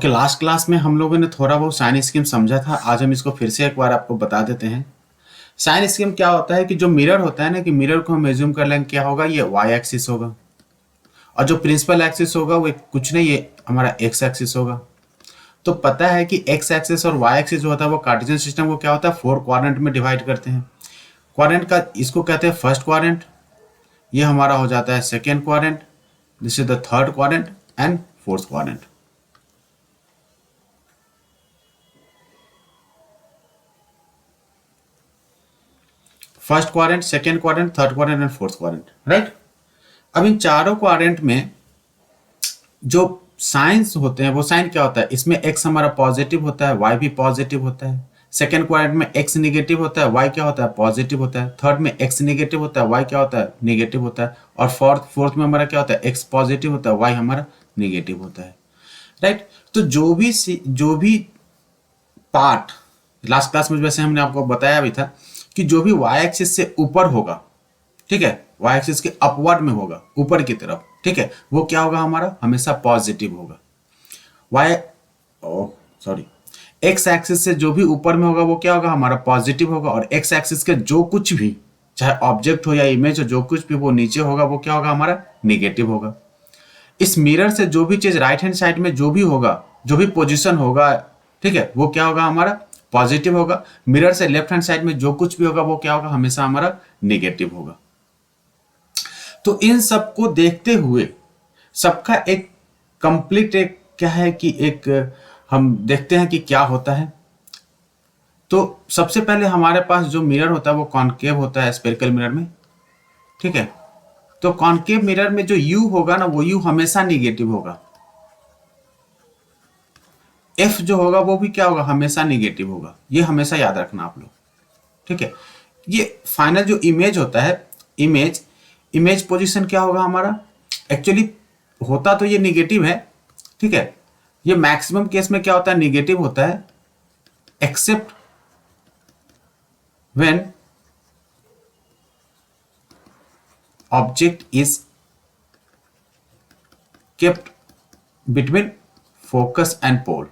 Okay, last class में हम लोगों ने थोड़ा बहुत साइन स्कीम समझा था। आज हम इसको फिर से एक बार आपको बता देते हैं। साइन स्कीम क्या होता है कि जो मिरर होता है ना, कि मिरर को हम एज्यूम कर लेंगे क्या होगा, ये वाई एक्सिस होगा और जो प्रिंसिपल एक्सिस होगा वो कुछ नहीं, ये हमारा एक्स एक्सिस होगा। तो पता है कि एक्स एक्सिस और वाई एक्सिस जो होता है वो कार्टेशियन सिस्टम को क्या होता है, 4 क्वाड्रेंट में डिवाइड करते हैं। क्वाड्रेंट का इसको कहते हैं फर्स्ट क्वाड्रेंट, ये हमारा हो जाता है second quadrant, this is the third quadrant and fourth quadrant. First quadrant, second quadrant, third quadrant and fourth quadrant, right. अब इन चारों क्वाड्रेंट में जो साइंस होते हैं वो साइन क्या होता है, इसमें एक्स हमारा पॉजिटिव होता है, वाई भी पॉजिटिव होता है। सेकेंड क्वाड्रेंट में एक्स निगेटिव होता है, वाई क्या होता है, पॉजिटिव होता है। थर्ड में एक्स निगेटिव होता है, वाई क्या होता है, निगेटिव होता है। और फोर्थ में हमारा क्या होता है, एक्स पॉजिटिव होता है, वाई हमारा निगेटिव होता है, राइट। तो जो भी पार्ट लास्ट क्लास में वैसे हमने आपको बताया भी था कि जो भी वाई एक्सिस से ऊपर होगा, ठीक है, वाई एक्सिस के अपवर्ड में होगा, ऊपर की तरफ, ठीक है, वो क्या होगा, हमारा हमेशा पॉजिटिव होगा। वाई सॉरी एक्स एक्सिस से जो भी ऊपर में होगा वो क्या होगा, हमारा पॉजिटिव होगा। और एक्स एक्सिस के जो कुछ भी, चाहे ऑब्जेक्ट हो या इमेज हो, जो कुछ भी वो नीचे होगा वो क्या होगा, हमारा निगेटिव होगा। इस मिरर से जो भी चीज राइट हैंड साइड में जो भी होगा, जो भी पोजीशन होगा, ठीक है, वो क्या होगा, हमारा पॉजिटिव होगा। मिरर से लेफ्ट हैंड साइड में जो कुछ भी होगा वो क्या होगा, हमेशा हमारा निगेटिव होगा। तो इन सबको देखते हुए सबका एक कंप्लीट एक क्या है कि एक हम देखते हैं कि क्या होता है। तो सबसे पहले हमारे पास जो मिरर होता है वो कॉनकेव होता है स्फेरिकल मिरर में, ठीक है। तो कॉनकेव मिरर में जो यू होगा ना, वो यू हमेशा निगेटिव होगा। एफ जो होगा वो भी क्या होगा, हमेशा निगेटिव होगा। ये हमेशा याद रखना आप लोग, ठीक है। ये फाइनल जो इमेज होता है, इमेज पोजीशन क्या होगा हमारा, एक्चुअली होता तो ये निगेटिव है, ठीक है। ये मैक्सिमम केस में क्या होता है, निगेटिव होता है, except when object is kept between focus and pole.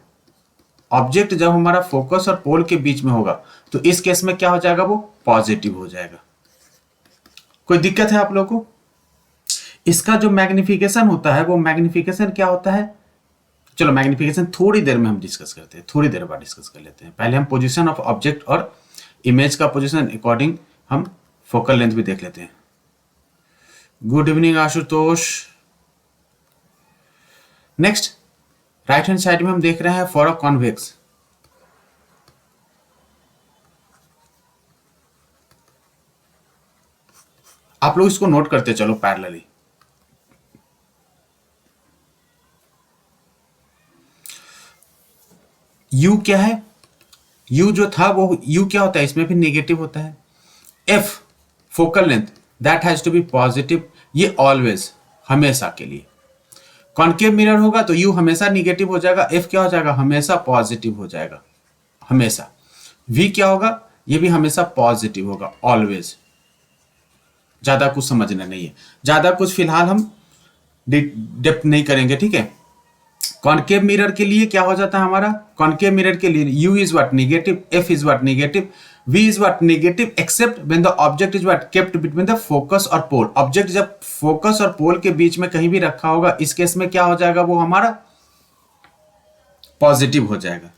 Object जब हमारा फोकस और पोल के बीच में होगा तो इस केस में क्या हो जाएगा, वो पॉजिटिव हो जाएगा। कोई दिक्कत है आप लोगों को? इसका जो मैग्निफिकेशन होता है वो मैग्निफिकेशन क्या होता है, चलो मैग्निफिकेशन थोड़ी देर में हम डिस्कस करते हैं, थोड़ी देर बाद डिस्कस कर लेते हैं। पहले हम पोजीशन ऑफ ऑब्जेक्ट और इमेज का पोजीशन अकॉर्डिंग हम फोकल लेंथ भी देख लेते हैं। Good evening Ashutosh. Next right hand side में हम देख रहे हैं फॉर अ कॉन्वेक्स। आप लोग इसको नोट करते चलो पैरेलली। यू क्या है, यू जो था वो यू क्या होता है, इसमें भी नेगेटिव होता है। F focal length that has to be positive, ये ऑलवेज हमेशा के लिए। कॉनकेव मिरर होगा तो यू हमेशा निगेटिव हो जाएगा, एफ क्या हो जाएगा, हमेशा पॉजिटिव हो जाएगा, हमेशा। वी क्या होगा, ये भी हमेशा पॉजिटिव होगा, ऑलवेज। ज्यादा कुछ समझना नहीं है, ज्यादा कुछ फिलहाल हम डेप्थ नहीं करेंगे, ठीक है। कॉनकेव मिरर के लिए क्या हो जाता है हमारा, कॉनकेव मिरर के लिए u is what, negative, f is what, negative, v is what, negative, except when the object is what, kept between the focus और पोल। ऑब्जेक्ट जब फोकस और पोल के बीच में कहीं भी रखा होगा, इस केस में क्या हो जाएगा, वो हमारा पॉजिटिव हो जाएगा।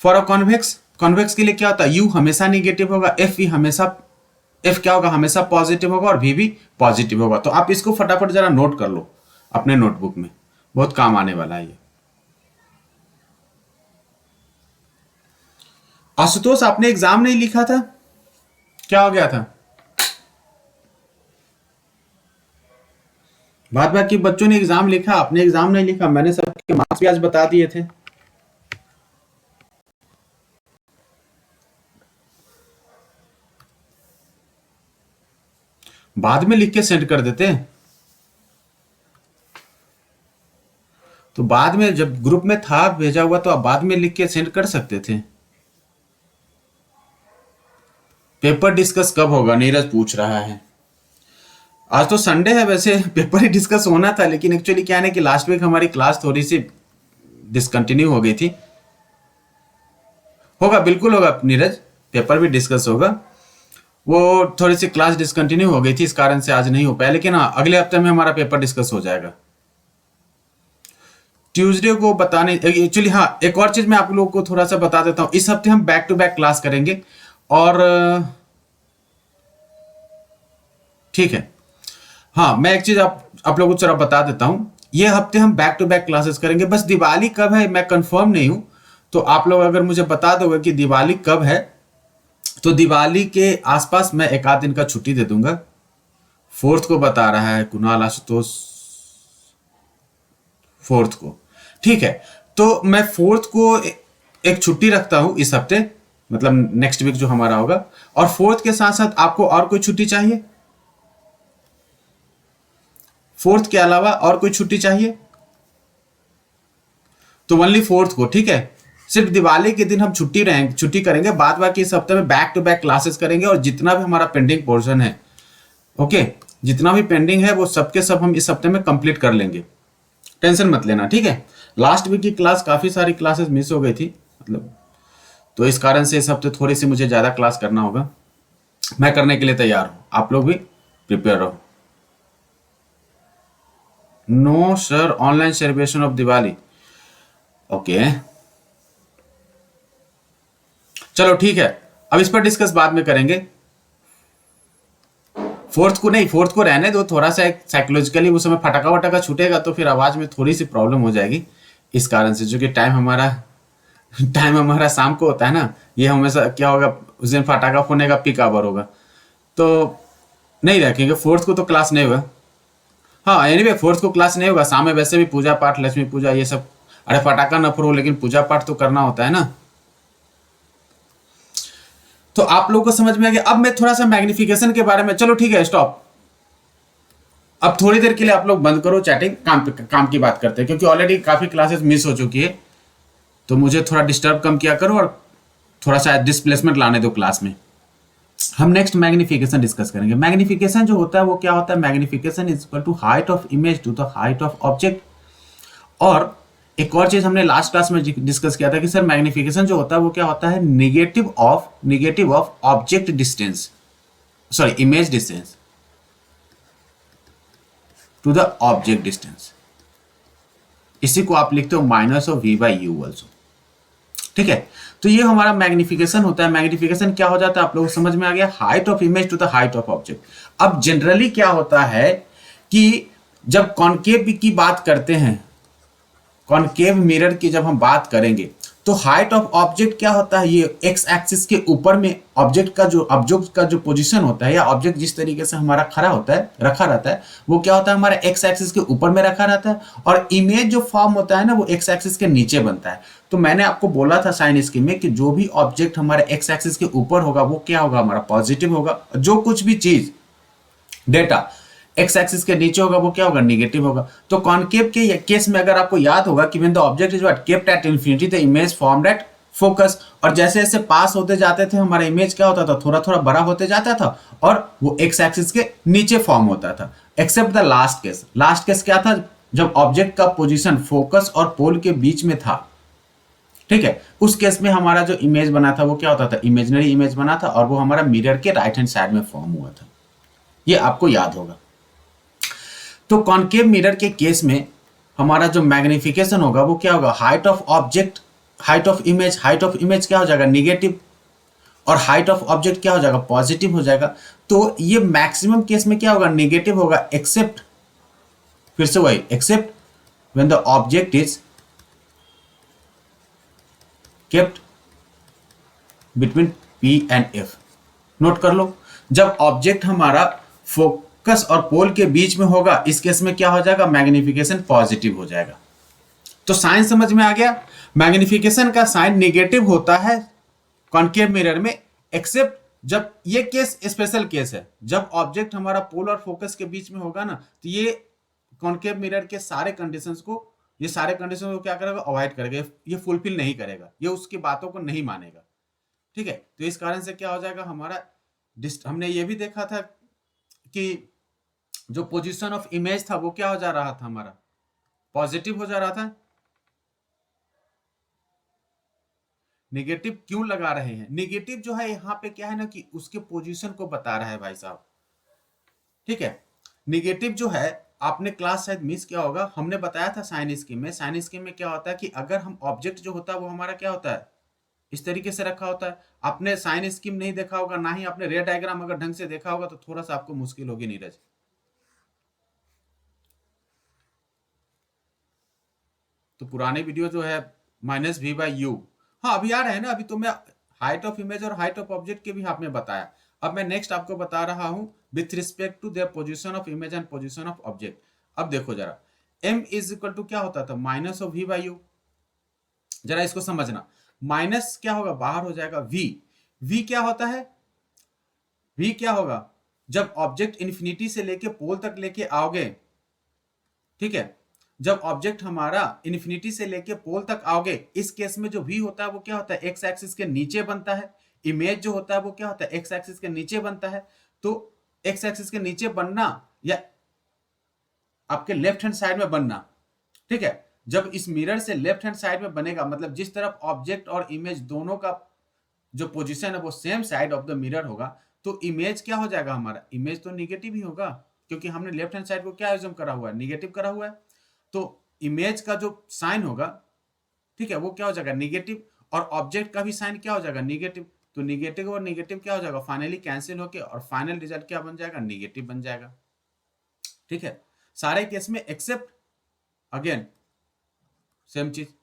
फॉर अ कॉन्वेक्स, कॉन्वेक्स के लिए क्या होता है, यू हमेशा निगेटिव होगा, एफ भी हमेशा, एफ क्या होगा, हमेशा पॉजिटिव होगा और वी भी पॉजिटिव होगा। तो आप इसको फटाफट जरा नोट कर लो अपने नोटबुक में, बहुत काम आने वाला है ये। आशुतोष आपने एग्जाम नहीं लिखा था, क्या हो गया था? बाद बाकी बच्चों ने एग्जाम लिखा, आपने एग्जाम नहीं लिखा। मैंने सबके मार्क्स भी आज बता दिए थे। बाद में लिख के सेंड कर देते हैं, तो बाद में जब ग्रुप में था भेजा हुआ तो आप बाद में लिख के सेंड कर सकते थे। पेपर डिस्कस कब होगा, नीरज पूछ रहा है। आज तो संडे है, वैसे पेपर ही डिस्कस होना था, लेकिन एक्चुअली क्या है ना कि लास्ट वीक हमारी क्लास थोड़ी सी डिसकंटिन्यू हो गई थी। होगा, बिल्कुल होगा नीरज, पेपर भी डिस्कस होगा। वो थोड़ी सी क्लास डिसकंटिन्यू हो गई थी, इस कारण से आज नहीं हो पाया, लेकिन हाँ अगले हफ्ते में हमारा पेपर डिस्कस हो जाएगा। ट्यूसडे को बताने एक्चुअली, हाँ एक और चीज मैं आप लोगों को थोड़ा सा बता देता हूँ, इस हफ्ते हम बैक टू बैक क्लास करेंगे और ठीक है। हाँ मैं एक चीज आप लोगों को जरा बता देता हूँ, ये हफ्ते हम बैक टू बैक क्लासेस करेंगे, बस दिवाली कब है मैं कंफर्म नहीं हूँ, तो आप लोग अगर मुझे बता दोगे कि दिवाली कब है, तो दिवाली के आसपास मैं एक आध दिन का छुट्टी दे दूंगा। फोर्थ को बता रहा है कुणाल आशुतोष, फोर्थ को, ठीक है। तो मैं फोर्थ को एक छुट्टी रखता हूं इस हफ्ते, मतलब नेक्स्ट वीक जो हमारा होगा, और फोर्थ के साथ साथ आपको और कोई छुट्टी चाहिए? फोर्थ के अलावा और कोई छुट्टी चाहिए? तो ओनली फोर्थ को, ठीक है। सिर्फ दिवाली के दिन हम छुट्टी करेंगे, बाद बाकी इस हफ्ते में बैक टू बैक क्लासेस करेंगे, और जितना भी हमारा पेंडिंग पोर्शन है, ओके, जितना भी पेंडिंग है वो सबके सब हम इस हफ्ते में कंप्लीट कर लेंगे, टेंशन मत लेना, ठीक है। लास्ट वीक की क्लास, काफी सारी क्लासेस मिस हो गई थी, मतलब, तो इस कारण से इस हफ्ते थोड़ी सी मुझे ज्यादा क्लास करना होगा। मैं करने के लिए तैयार हूं, आप लोग भी प्रिपेयर रहो। No sir, online celebration of Diwali, okay चलो ठीक है, अब इस पर डिस्कस बाद में करेंगे। फोर्थ को नहीं, फोर्थ को रहने दो, थोड़ा सा एक साइकोलॉजिकली उस समय फटाका वटाका छूटेगा तो फिर आवाज में थोड़ी सी प्रॉब्लम हो जाएगी, इस कारण से, जो कि टाइम हमारा शाम को होता है ना, ये हमेशा क्या होगा, उस दिन फटाका फोड़ने का पीक आवर होगा, तो नहीं रखेंगे। फोर्थ को तो क्लास नहीं होगा, हाँ एनीवे फोर्थ को क्लास नहीं होगा, शाम में वैसे भी पूजा पाठ, लक्ष्मी पूजा ये सब, अरे फटाका न फोड़ो लेकिन पूजा पाठ तो करना होता है ना। तो आप लोगों को समझ में आ गया। अब मैं थोड़ा सा मैग्निफिकेशन के बारे में, चलो ठीक है स्टॉप, अब थोड़ी देर के लिए आप लोग बंद करो चैटिंग, काम की बात करते हैं, क्योंकि ऑलरेडी काफी क्लासेस मिस हो चुकी है, तो मुझे थोड़ा डिस्टर्ब कम किया करो और थोड़ा सा डिस्प्लेसमेंट लाने दो क्लास में। हम नेक्स्ट मैग्निफिकेशन डिस्कस करेंगे। मैग्निफिकेशन जो होता है वो क्या होता है, magnification is equal to height of image to the height of object. और एक और चीज हमने लास्ट क्लास में डिस्कस किया था कि सर मैग्निफिकेशन जो होता है वो क्या होता है, negative of object distance, sorry image distance to the object distance, इसी को आप लिखते हो minus of v by u also, ठीक है। तो ये हमारा मैग्निफिकेशन होता है। मैग्निफिकेशन क्या हो जाता है आप लोगों को समझ में आ गया, height of image to the height of object. अब जनरली क्या होता है कि जब कॉनकेव की बात करते हैं, कॉनकेव मिरर की जब हम बात करेंगे, तो हाइट ऑफ ऑब्जेक्ट क्या होता है, ये एक्स एक्सिस के ऊपर में ऑब्जेक्ट का जो पोजीशन होता है, या ऑब्जेक्ट जिस तरीके से हमारा खड़ा होता है, रखा रहता है, वो क्या होता है, हमारा एक्स एक्सिस के ऊपर में रखा रहता है, और इमेज जो फॉर्म होता है ना वो एक्स एक्सिस के नीचे बनता है। तो मैंने आपको बोला था साइन स्कीम में कि जो भी ऑब्जेक्ट हमारे एक्स एक्सिस के ऊपर होगा वो क्या होगा, हमारा पॉजिटिव होगा, जो कुछ भी चीज डेटा एक्स एक्सिस के नीचे होगा वो क्या होगा, नेगेटिव होगा। तो कॉनकेव के केस में अगर आपको याद होगा कि when the object is what kept at infinity the image formed at focus, और जैसे जैसे पास होते जाते थे हमारा इमेज क्या होता था, थोड़ा थोड़ा बड़ा होते जाता था और वो एक्स एक्सिस के नीचे फॉर्म होता था, except the last case. Last case क्या था, जब ऑब्जेक्ट का पोजीशन फोकस और पोल के बीच में था, ठीक है, उस केस में हमारा जो इमेज बना था वो क्या होता था, इमेजिनरी इमेज बना था, और वो हमारा मिरर के राइट हैंड साइड में फॉर्म हुआ था, ये आपको याद होगा। तो कॉनकेव मिरर के केस में हमारा जो मैग्निफिकेशन होगा वो क्या होगा, height of object, height of image क्या हो जाएगा, निगेटिव, और हाइट ऑफ ऑब्जेक्ट क्या हो जाएगा, पॉजिटिव हो जाएगा। तो ये मैक्सिमम केस में क्या होगा, निगेटिव होगा, एक्सेप्ट, फिर से वही, accept when the object is kept between P and F. Note कर लो, जब ऑब्जेक्ट हमारा फोकस और पोल के बीच में होगा, इस केस में क्या हो जाएगा, मैग्निफिकेशन पॉजिटिव हो जाएगा। तो साइन समझ में आ गया, मैग्निफिकेशन का साइन नेगेटिव होता है कॉनकेव मिरर में, एक्सेप्ट जब, ये केस स्पेशल केस है, जब ऑब्जेक्ट हमारा पोल और फोकस के बीच में होगा ना, तो ये कॉनकेव मिरर के सारे कंडीशंस को, ये सारे कंडीशन को क्या करेगा, अवॉइड करेगा, ये फुलफिल नहीं करेगा, ये उसकी बातों को नहीं मानेगा, ठीक है। तो इस कारण से क्या हो जाएगा हमारा, हमने ये भी देखा था कि जो पोजीशन ऑफ इमेज था वो क्या हो जा रहा था, हमारा पॉजिटिव हो जा रहा था, नेगेटिव क्यों लगा रहे हैं? नेगेटिव जो है यहाँ पे क्या है ना कि उसके पोजीशन को बता रहा है भाई साहब, ठीक है। नेगेटिव जो है, आपने क्लास शायद मिस किया होगा, हमने बताया था साइन स्कीम में। साइन स्कीम में क्या होता है कि अगर हम ऑब्जेक्ट जो होता है वो हमारा क्या होता है, इस तरीके से रखा होता है। आपने साइन स्कीम नहीं देखा होगा, ना ही आपने रे डायग्राम अगर ढंग से देखा होगा, तो थोड़ा सा आपको मुश्किल होगी नीरज। तो पुराने वीडियो जो है -v/u, हाँ अभी आ रहे हैं ना, अभी तो मैं हाइट ऑफ इमेज और हाइट ऑफ ऑब्जेक्ट के भी आपने बताया। अब मैं नेक्स्ट आपको बता रहा हूं with respect to their position of image and position of object. अब देखो जरा, m इज इक्वल टू क्या होता था, -v/u। जरा इसको समझना, माइनस क्या होगा, बाहर हो जाएगा v। v क्या होता है, v क्या होगा, जब ऑब्जेक्ट इन्फिनिटी से लेके पोल तक लेके आओगे, ठीक है, जब ऑब्जेक्ट हमारा इन्फिनिटी से लेके पोल तक आओगे, इस केस में जो v होता है वो क्या होता है, एक्स एक्सिस के नीचे बनता है। इमेज जो होता है वो क्या होता है, एक्स एक्सिस के नीचे बनता है। तो एक्स एक्सिस के नीचे बनना या आपके लेफ्ट हैंड साइड में बनना, ठीक है, जब इस मिरर से लेफ्ट हैंड साइड में बनेगा, मतलब जिस तरफ ऑब्जेक्ट और इमेज दोनों का जो पोजीशन है वो same side of the mirror होगा, तो इमेज क्या हो जाएगा, हमारा इमेज तो निगेटिव ही होगा, क्योंकि हमने लेफ्ट हैंड साइड को क्या एज्यूम करा हुआ है, निगेटिव करा हुआ है। तो इमेज का जो साइन होगा, ठीक है, वो क्या हो जाएगा, निगेटिव। और ऑब्जेक्ट का भी साइन क्या हो जाएगा, निगेटिव। तो निगेटिव और निगेटिव क्या हो जाएगा, फाइनली कैंसिल होके और फाइनल रिजल्ट क्या बन जाएगा, निगेटिव बन जाएगा, ठीक है। सारे केस में एक्सेप्ट, अगेन सेम चीज।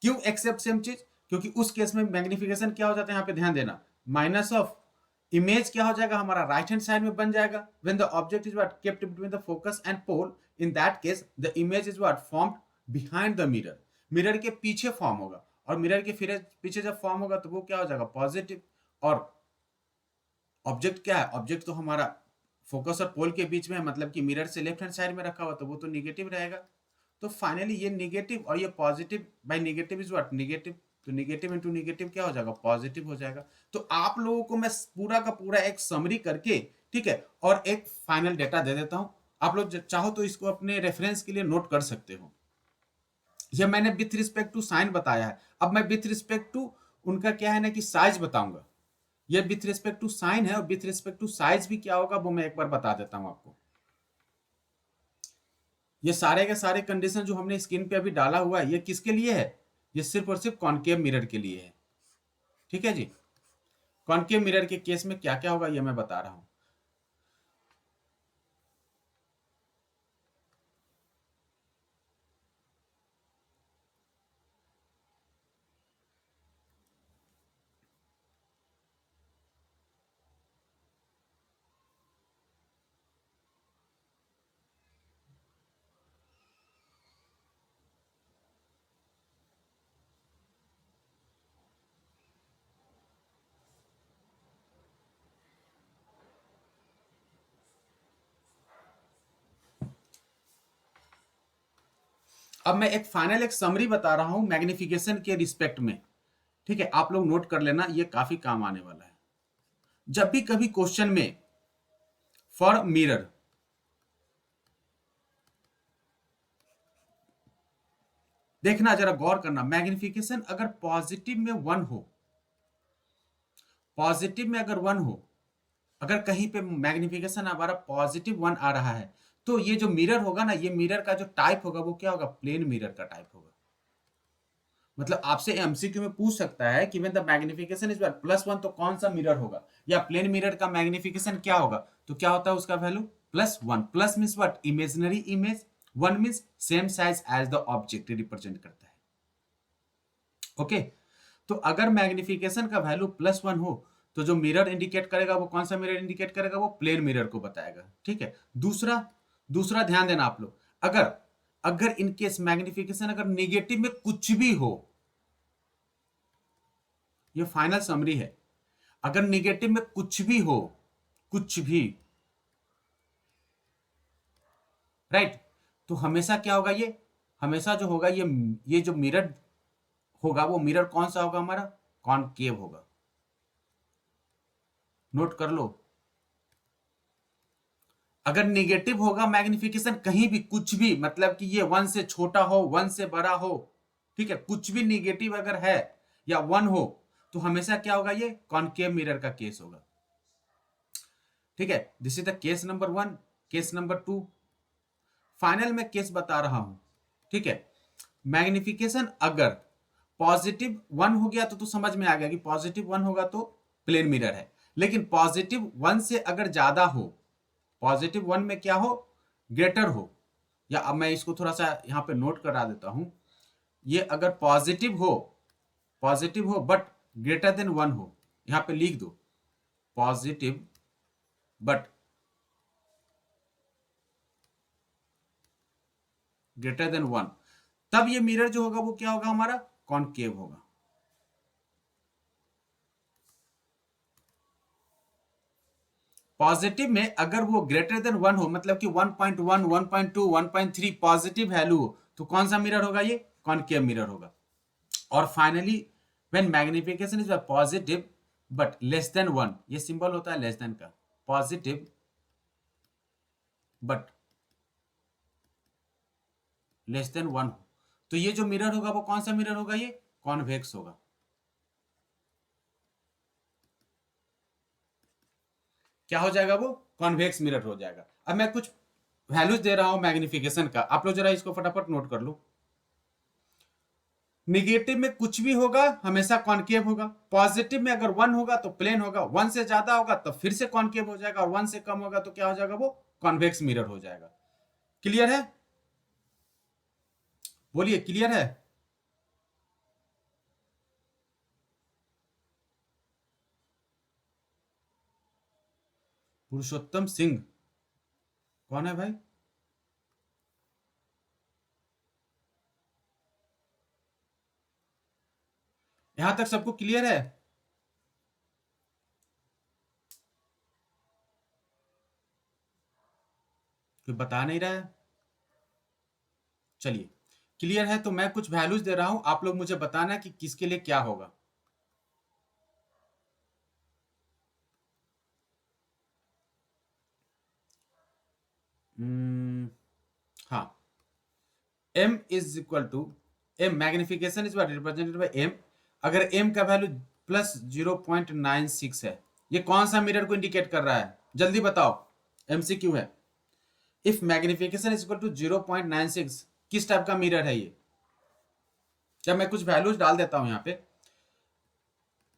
क्यों एक्सेप्ट सेम चीज, क्योंकि उस केस में मैग्निफिकेशन क्या हो जाता है, यहाँ पे ध्यान देना, माइनस ऑफ इमेज क्या हो जाएगा, हमारा राइट हैंड साइड में बन जाएगा। When the object is what kept between the focus and pole, in that case the image is what formed behind the mirror. Mirror के पीछे फॉर्म होगा, और मिरर के फिर पीछे जब फॉर्म होगा तो वो क्या हो जाएगा, पॉजिटिव। और ऑब्जेक्ट क्या है, ऑब्जेक्ट तो हमारा फोकस और पोल के बीच में है, मतलब कि मिरर से लेफ्ट हैंड साइड में रखा हुआ, तो वो तो निगेटिव रहेगा। तो फाइनली ये निगेटिव और ये positive bye negative is what, negative. तो निगेटिव इंटू निगेटिव क्या हो जाएगा, पॉजिटिव हो जाएगा। तो आप लोगों को मैं पूरा का पूरा एक समरी करके, ठीक है, और एक फाइनल डेटा दे देता हूं। आप लोग चाहो तो इसको अपने रेफरेंस के लिए नोट कर सकते हो। ये मैंने विथ रिस्पेक्ट टू साइन बताया है। अब मैं विथ रिस्पेक्ट टू उनका क्या है ना कि साइज बताऊंगा। ये विथ रिस्पेक्ट टू साइन है, और विथ रिस्पेक्ट टू साइज भी क्या होगा वो मैं एक बार बता देता हूं आपको। ये सारे के सारे कंडीशन जो हमने स्क्रीन पे अभी डाला हुआ है, ये किसके लिए है, ये सिर्फ और सिर्फ कॉनकेव मिरर के लिए है, ठीक है जी। कॉनकेव मिरर के केस में क्या क्या होगा ये मैं बता रहा हूं। अब मैं एक फाइनल एक समरी बता रहा हूं मैग्निफिकेशन के रिस्पेक्ट में, ठीक है, आप लोग नोट कर लेना, ये काफी काम आने वाला है। जब भी कभी क्वेश्चन में फॉर मिरर, देखना जरा गौर करना, मैग्निफिकेशन अगर पॉजिटिव में 1 हो, पॉजिटिव में अगर 1 हो, अगर कहीं पे मैग्निफिकेशन हमारा +1 आ रहा है, तो ये जो मिरर होगा ना, ये मिरर का जो टाइप होगा वो क्या होगा, प्लेन मिरर का टाइप होगा। मतलब आपसे एमसीक्यू में पूछ सकता है कि व्हेन द मैग्निफिकेशन इज +1 तो कौन सा मिरर होगा, या प्लेन मिरर का मैग्निफिकेशन क्या होगा, तो क्या होता है उसका value +1। Plus means what, imaginary image, 1 means same size as the object represent करता है, ओके। तो अगर मैग्निफिकेशन का वैल्यू +1 हो, तो जो मिरर इंडिकेट करेगा वो कौन सा मिरर इंडिकेट करेगा, वो प्लेन मिरर को बताएगा, ठीक है। दूसरा दूसरा ध्यान देना आप लोग, अगर अगर इनकेस मैग्निफिकेशन अगर निगेटिव में कुछ भी हो, ये फाइनल समरी है, अगर निगेटिव में कुछ भी हो, कुछ भी, राइट, तो हमेशा क्या होगा, ये हमेशा जो होगा, ये जो मिरर होगा वो मिरर कौन सा होगा, हमारा कॉनकेव होगा। नोट कर लो, अगर निगेटिव होगा मैग्निफिकेशन कहीं भी कुछ भी, मतलब कि ये 1 से छोटा हो 1 से बड़ा हो, ठीक है, कुछ भी निगेटिव अगर है, या 1 हो तो हमेशा क्या होगा, ये कॉनकेव मिरर का केस होगा। ठीक है, this is the case number 1। Case number 2, final में केस बता रहा हूं। ठीक है, मैग्निफिकेशन अगर पॉजिटिव 1 हो गया तो समझ में आ गया कि पॉजिटिव 1 होगा तो प्लेन मिरर है। लेकिन पॉजिटिव 1 से अगर ज्यादा हो, पॉजिटिव 1 में क्या हो, ग्रेटर हो, या अब मैं इसको थोड़ा सा यहां पे नोट करा देता हूं, ये अगर पॉजिटिव हो बट ग्रेटर देन 1 हो, यहां पे लिख दो पॉजिटिव बट ग्रेटर देन 1, तब ये मिरर जो होगा वो क्या होगा, हमारा कॉनकेव होगा। पॉजिटिव में अगर वो ग्रेटर देन 1 हो, मतलब कि 1.1, 1.2, 1.3 पॉजिटिव वैल्यू हो, तो कौन सा मिरर होगा, ये कॉनकेव मिरर होगा। और finally when magnification is positive but less than 1, ये सिंबल होता है लेस देन का, पॉजिटिव बट लेस देन 1 हो, तो ये जो मिरर होगा वो कौन सा मिरर होगा, ये कॉन्वेक्स होगा। क्या हो जाएगा, वो कॉन्वेक्स मिरर हो जाएगा। अब मैं कुछ वैल्यूज दे रहा हूं मैग्निफिकेशन का, आप लोग जरा इसको फटाफट नोट कर लो। निगेटिव में कुछ भी होगा हमेशा कॉनकेव होगा, पॉजिटिव में अगर 1 होगा तो प्लेन होगा, 1 से ज्यादा होगा तो फिर से कॉनकेव हो जाएगा, और 1 से कम होगा तो क्या हो जाएगा, वो कॉन्वेक्स मिरर हो जाएगा। क्लियर है, बोलिए क्लियर है। पुरुषोत्तम सिंह कौन है भाई? यहां तक सबको क्लियर है? कोई बता नहीं रहा है। चलिए, क्लियर है तो मैं कुछ वैल्यूज दे रहा हूं, आप लोग मुझे बताना कि किसके लिए क्या होगा। हाँ, m is equal to m, magnification is represented by m। अगर m का वैल्यू प्लस 0.96 है, ये कौन सा मिरर को इंडिकेट कर रहा है, जल्दी बताओ, MCQ है। If magnification is equal to 0.96, किस टाइप का मिरर है ये? जब मैं कुछ वैल्यूज डाल देता हूं यहाँ पे,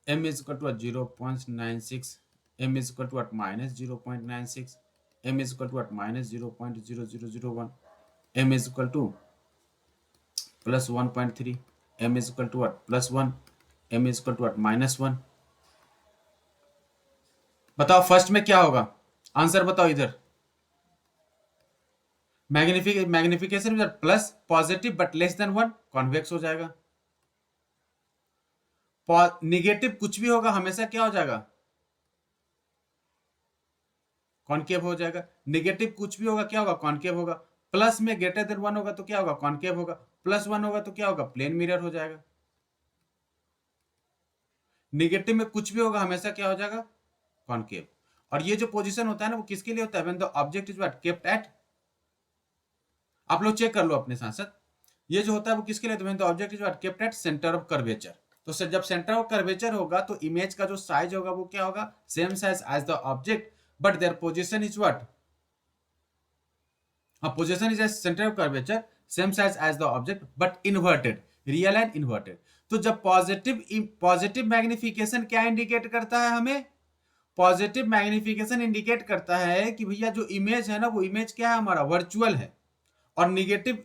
m is equal to 0.96, m is equal to minus 0.96, m is equal to minus 0.0001, m is equal to plus 1.3, m is equal to plus 1, m is equal to -1। बताओ फर्स्ट में क्या होगा, आंसर बताओ इधर। Magnification plus positive but less than 1, convex हो जाएगा। Negative कुछ भी होगा हमेशा क्या हो जाएगा, कॉनकेव हो जाएगा। निगेटिव कुछ भी होगा क्या होगा, कॉनकेव होगा। प्लस में ग्रेटर देन 1 होगा तो क्या होगा, कॉनकेव होगा। प्लस 1 होगा तो क्या होगा, प्लेन मिरर हो जाएगा। निगेटिव में कुछ भी होगा हमेशा क्या हो जाएगा, कॉनकेव। और ये जो पोजीशन होता है ना, वो किसके लिए होता है, when the object is what kept at, आप लोग चेक कर लो अपने साथ साथ, ये जो होता है वो किसके लिए, तो when the object is what kept at centre of curvature. तो जब सेंटर ऑफ कर्वेचर होगा तो इमेज का जो साइज होगा वो क्या होगा, same size as the object, but their position is what, position is as centre of curvature, same size as the object but inverted, real and inverted. तो जब पॉजिटिव मैग्निफिकेशन क्या इंडिकेट करता है हमें, पॉजिटिव मैग्निफिकेशन इंडिकेट करता है कि भैया जो इमेज है ना, वो इमेज क्या है, हमारा वर्चुअल है। और निगेटिव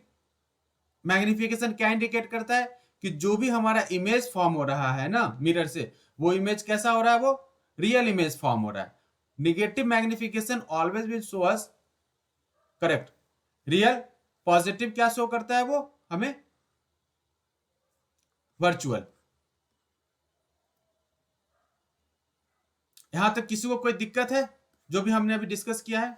मैग्निफिकेशन क्या इंडिकेट करता है कि जो भी हमारा इमेज फॉर्म हो रहा है ना मिरर से, वो इमेज कैसा हो रहा है, वो रियल इमेज फॉर्म हो रहा है। Negative magnification always will show us correct real, positive क्या शो करता है वो हमें, वर्चुअल। यहां तक किसी को कोई दिक्कत है जो भी हमने अभी डिस्कस किया है?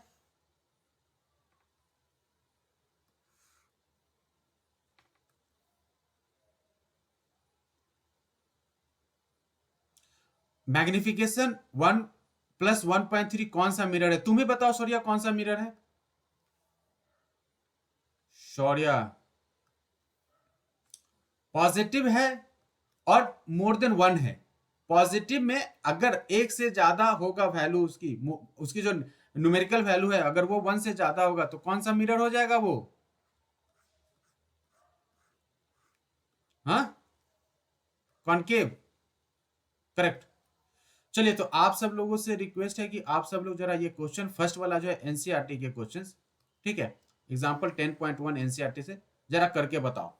मैग्निफिकेशन 1 प्लस 1.3 कौन सा मिरर है, तुम ही बताओ शौर्या, कौन सा मिरर है शौर्या? पॉजिटिव है और मोर देन 1 है। पॉजिटिव में अगर एक से ज्यादा होगा वैल्यू उसकी जो न्यूमेरिकल वैल्यू है, अगर वो 1 से ज्यादा होगा तो कौन सा मिरर हो जाएगा वो? हाँ, कॉनकेव। करेक्ट। चलिए, तो आप सब लोगों से रिक्वेस्ट है कि आप सब लोग जरा ये क्वेश्चन फर्स्ट वाला जो है एनसीईआरटी के क्वेश्चंस, ठीक है, एग्जांपल 10.1 एनसीईआरटी से जरा करके बताओ।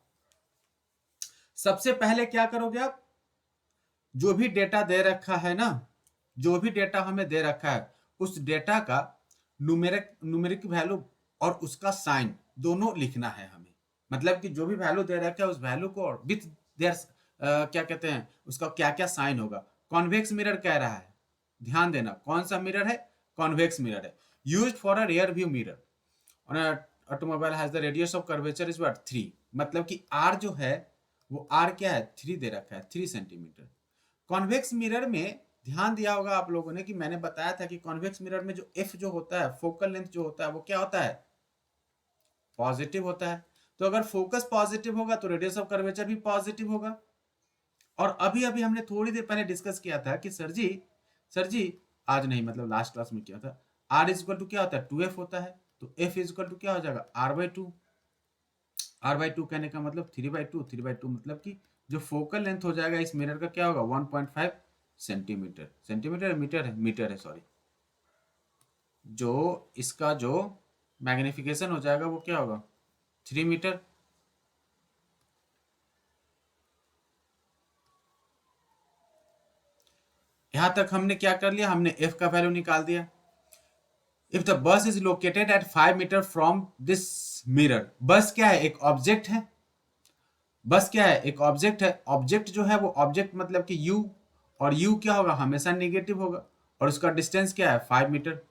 सबसे पहले क्या करोगे आप? जो भी डेटा दे रखा है ना, जो भी डेटा हमें दे रखा है उस डेटा का न्यूमेरिक वैल्यू और उसका साइन दोनों लिखना है हमें। मतलब कि जो भी वैल्यू दे रखा है उस वैल्यू को विथ देयर क्या कहते हैं उसका क्या क्या साइन होगा। कॉन्वेक्स मिरर कह रहा है, ध्यान देना कौन सा मिरर है? कॉन्वेक्स मिरर है। Used for a rear view mirror automobile has the radius of curvature is what 3। मतलब कि आर जो है वो आर क्या है? 3 दे रखा है, 3 सेंटीमीटर। कॉन्वेक्स मिरर में ध्यान दिया होगा आप लोगों ने कि मैंने बताया था कि कॉन्वेक्स मिरर में जो एफ जो होता है, फोकल लेंथ जो होता है, वो क्या होता है? पॉजिटिव होता है। तो अगर फोकस पॉजिटिव होगा तो रेडियस ऑफ कर्वेचर भी पॉजिटिव होगा। और अभी अभी हमने थोड़ी देर पहले डिस्कस किया था कि सर जी आज नहीं, मतलब लास्ट क्लास में किया था, आर इज इक्वल टू क्या होता है? 2f होता है। तो एफ इज इक्वल टू क्या हो जाएगा? r/2। r/2 कहने का मतलब 3/2। 3/2 मतलब कि जो फोकल लेंथ हो जाएगा इस मिरर का क्या होगा? 1.5 सेंटीमीटर। सेंटीमीटर मीटर है? मीटर है, सॉरी। जो इसका जो मैग्निफिकेशन हो जाएगा वो क्या होगा? 3 मीटर। यहां तक हमने क्या कर लिया? हमने f का वैल्यू निकाल दिया। If the bus is located at 5 metre from this mirror, bus क्या है? एक ऑब्जेक्ट है। बस क्या है? एक ऑब्जेक्ट है। ऑब्जेक्ट जो है वो ऑब्जेक्ट मतलब कि u, और u क्या होगा? हमेशा नेगेटिव होगा। और उसका डिस्टेंस क्या है? 5 metre.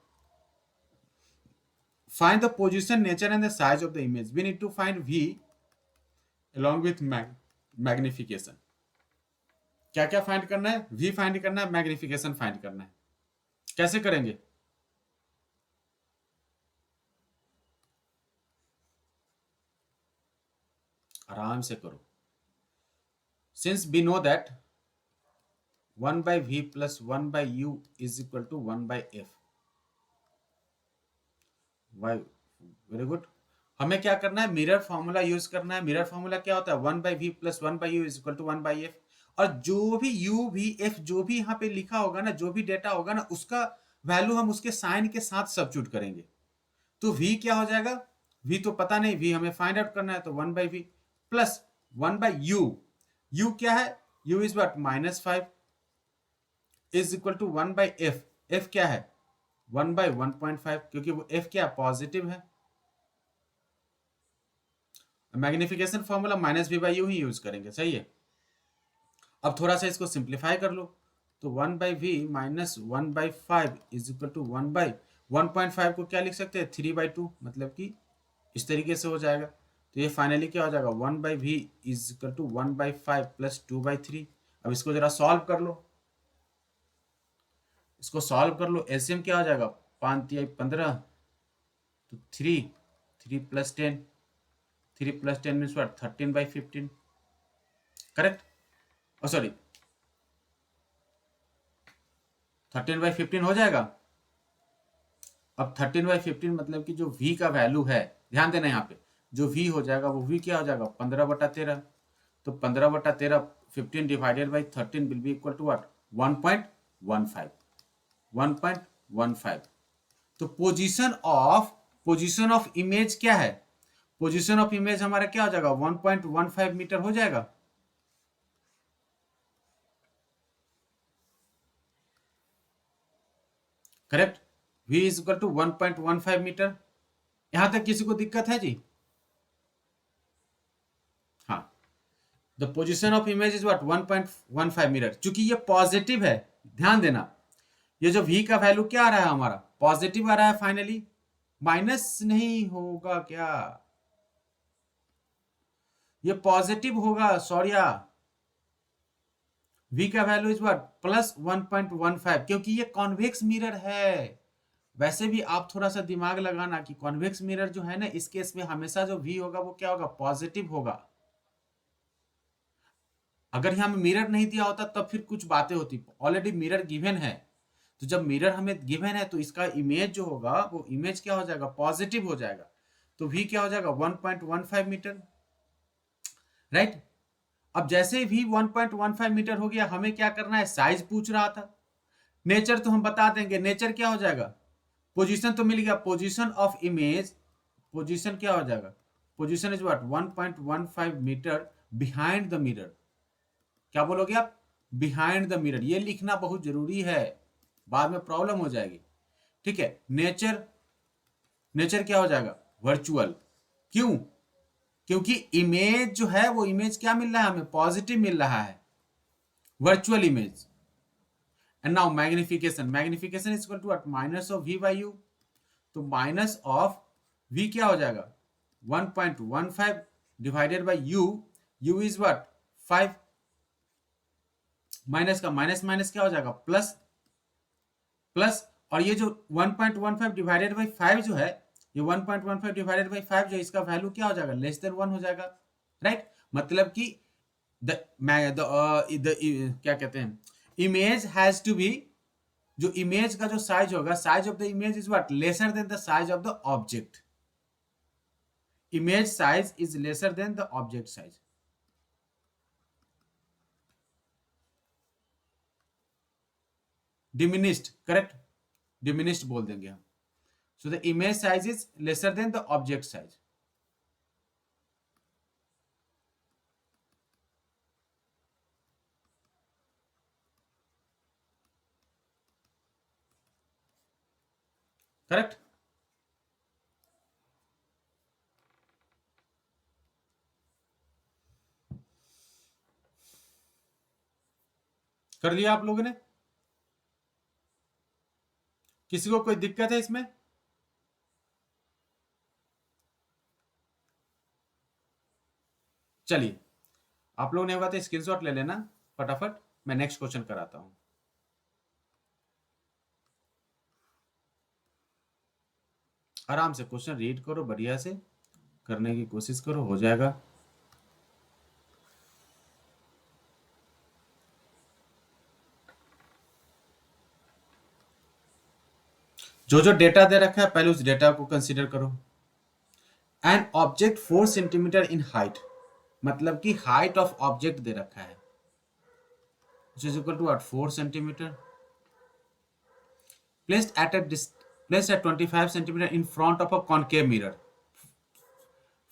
Find the position, nature and the size of the image. We need to find v along with magnification. क्या क्या फाइंड करना है? v फाइंड करना है, मैग्निफिकेशन फाइंड करना है। कैसे करेंगे? आराम से करो। Since we know that 1/v plus 1/u is equal to 1/f। Why, very good. हमें क्या करना है? मिरर फॉर्मूला यूज करना है। मिरर फॉर्मूला क्या होता है? 1/v plus 1/u is equal to 1/f। और जो भी u v f जो भी यहाँ पे लिखा होगा ना, जो भी डेटा होगा ना, उसका वैल्यू हम उसके साइन के साथ सब्स्टिट्यूट करेंगे। तो v क्या हो जाएगा? v तो पता नहीं, v हमें फाइंड आउट करना है, तो 1/v प्लस 1/u। u क्या है? u is what? -5 is equal to 1/f। f क्या है? 1/1.5, क्योंकि वो f क्या? पॉजिटिव है। मैग्निफिकेशन फॉर्मूला -v/u ही यूज करेंगे, सही है। अब थोड़ा सा इसको सिंप्लीफाई कर लो, तो 1/v minus 1/5 is equal to 1/1.5 को क्या लिख सकते हैं? 3/2, मतलब कि इस तरीके से हो जाएगा। तो ये फाइनली क्या हो जाएगा? 1/v is equal to 1/5 plus 2/3। अब इसको जरा सॉल्व कर लो। इसको सॉल्व कर लो, एलसीएम क्या हो जाएगा? 5×3 = 15, तो 3 plus 10, 3 plus 10 means what? 13/15। Correct? Sorry, 13/15 हो जाएगा। अब 13/15 मतलब कि जो v का वैल्यू है, ध्यान देना यहाँ पे, जो v हो जाएगा वो v क्या हो जाएगा? 15/13। तो 15/13, 15 divided by 13 will be equal to what? 1.15। 1.15। तो पोजीशन ऑफ इमेज क्या है? पोजीशन ऑफ इमेज हमारा क्या हो जाएगा? 1.15 मीटर हो जाएगा। Correct? v is equal to 1.15 metre. यहां तक किसी को दिक्कत है जी? हाँ, the position of image is what? 1.15 metre. चूंकि ये पॉजिटिव है, ध्यान देना, ये जो v का वैल्यू क्या आ रहा है? हमारा पॉजिटिव आ रहा है। फाइनली माइनस नहीं होगा क्या? ये पॉजिटिव होगा, सॉरिया। v का वैल्यू इज व्हाट? प्लस 1.15, क्योंकि ये कॉन्वेक्स मिरर है। वैसे भी आप थोड़ा सा दिमाग लगाना कि कॉन्वेक्स मिरर जो है ना, इस केस में हमेशा जो v होगा वो क्या होगा? पॉजिटिव होगा। अगर यहाँ में मिरर नहीं दिया होता तब फिर कुछ बातें होती, ऑलरेडी मिरर गिवन है। तो जब मिरर हमें गिवन है तो इसका इमेज जो होगा वो इमेज क्या हो जाएगा, पॉजिटिव हो जाएगा। तो v क्या हो जाएगा 1.15 मीटर, राइट। अब जैसे ही v 1.15 मीटर हो गया, हमें क्या करना है, साइज पूछ रहा था। नेचर तो हम बता देंगे, नेचर क्या हो जाएगा, पोजीशन तो मिल गया, पोजीशन ऑफ इमेज, पोजीशन क्या हो जाएगा, position is what 1.15 metre behind the mirror. क्या बोलोगे आप, बिहाइंड द मिरर। ये लिखना बहुत जरूरी है, बाद में प्रॉब्लम हो जाएगी, ठीक है। नेचर, नेचर क्या हो जाएगा, वर्चुअल। क्यों, क्योंकि इमेज जो है वो इमेज क्या मिल रहा है हमें, पॉजिटिव मिल रहा है, virtual image. And now magnification, magnification is equal to what, minus of v by u. तो माइनस ऑफ v क्या हो जाएगा 1.15 divided by u, u is what 5, minus का माइनस माइनस क्या हो जाएगा प्लस, प्लस, और ये जो 1.15 डिवाइडेड बाई 5 जो है, ये 1.15 डिवाइडेड बाई 5 जो है, इसका वैल्यू क्या हो जाएगा, लेस देन 1 हो जाएगा, राइट। मतलब कि द क्या कहते हैं, इमेज हैज टू बी, जो इमेज का जो साइज होगा, size of the image is what, lesser than the size of the object. Image size is lesser than the object size. Diminished, correct, diminished बोल देंगे हम। So the image size is lesser than the object size. Correct. कर लिया आप लोगों ने, किसी को कोई दिक्कत है इसमें? चलिए, आप लोगों ने होगा तो स्क्रीनशॉट ले लेना फटाफट, मैं नेक्स्ट क्वेश्चन कराता हूं। आराम से क्वेश्चन रीड करो, बढ़िया से करने की कोशिश करो, हो जाएगा। जो जो डेटा दे रखा है पहले उस डेटा को कंसीडर करो। An object 4 centimetre in height, मतलब कि हाइट ऑफ ऑब्जेक्ट दे रखा है, which is equal to what 4 centimetre, placed at 25 centimetre in front of a concave mirror।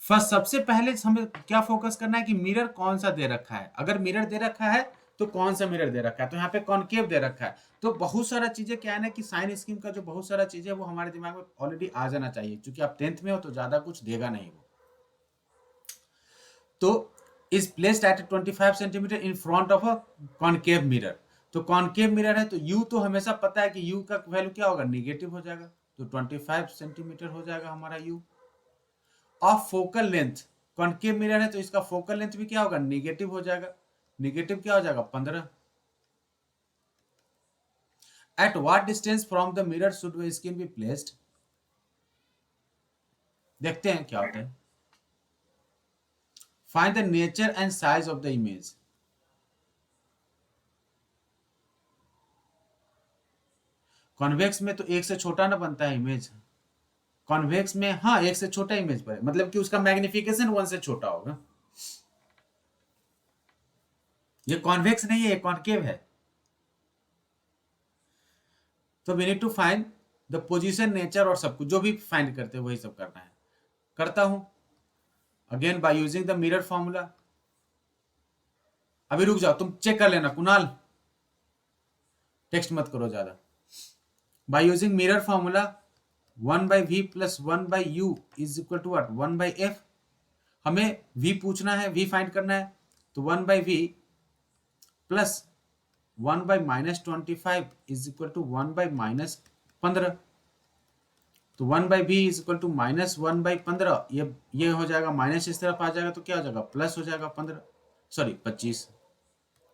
First, सबसे पहले हमें क्या फोकस करना है कि मिरर कौन सा दे रखा है। अगर मिरर दे रखा है तो कौन सा मिरर दे रखा है, तो यहाँ पे कॉनकेव दे रखा है। तो बहुत सारा चीजें क्या है ना कि साइन स्कीम का जो बहुत सारा चीजें वो हमारे दिमाग में ऑलरेडी आ जाना चाहिए, क्योंकि आप 10th में हो तो ज्यादा कुछ देगा नहीं वो। तो is placed at 25 centimetre in front of a concave mirror. तो कॉनकेव मिरर है तो यू तो हमेशा पता है कि यू का वैल्यू क्या होगा, निगेटिव हो जाएगा, तो 25 सेंटीमीटर हो जाएगा हमारा you. Of focal length, concave mirror है तो इसका फोकल लेंथ भी क्या होगा, निगेटिव हो जाएगा, निगेटिव क्या हो जाएगा 15। At what distance from the mirror should the screen be placed, देखते हैं क्या होता है। Find the nature and size of the image. Convex में तो एक से छोटा ना बनता है इमेज, कॉन्वेक्स में हाँ एक से छोटा इमेज पर, मतलब कि उसका मैग्निफिकेशन 1 से छोटा होगा। ये कॉन्वेक्स नहीं है, ये कॉनकेव है। तो we need to find the position, nature और सब कुछ जो भी फाइंड करते हैं वही सब करना है। करता हूं again by using the mirror formula. अभी रुक जाओ, तुम चेक कर लेना कुणाल, टेक्स्ट मत करो ज्यादा। By using mirror formula 1 by v plus 1 by u is equal to what 1 by F. हमें v पूछना है, v फाइंड करना है, तो 1 by v plus 1 by minus 25 is equal to 1 by minus 15। तो 1 by b is equal to minus 1 by 15, ये हो जाएगा माइनस, इस तरफ आ जाएगा तो क्या हो जाएगा प्लस हो जाएगा 15, sorry 25,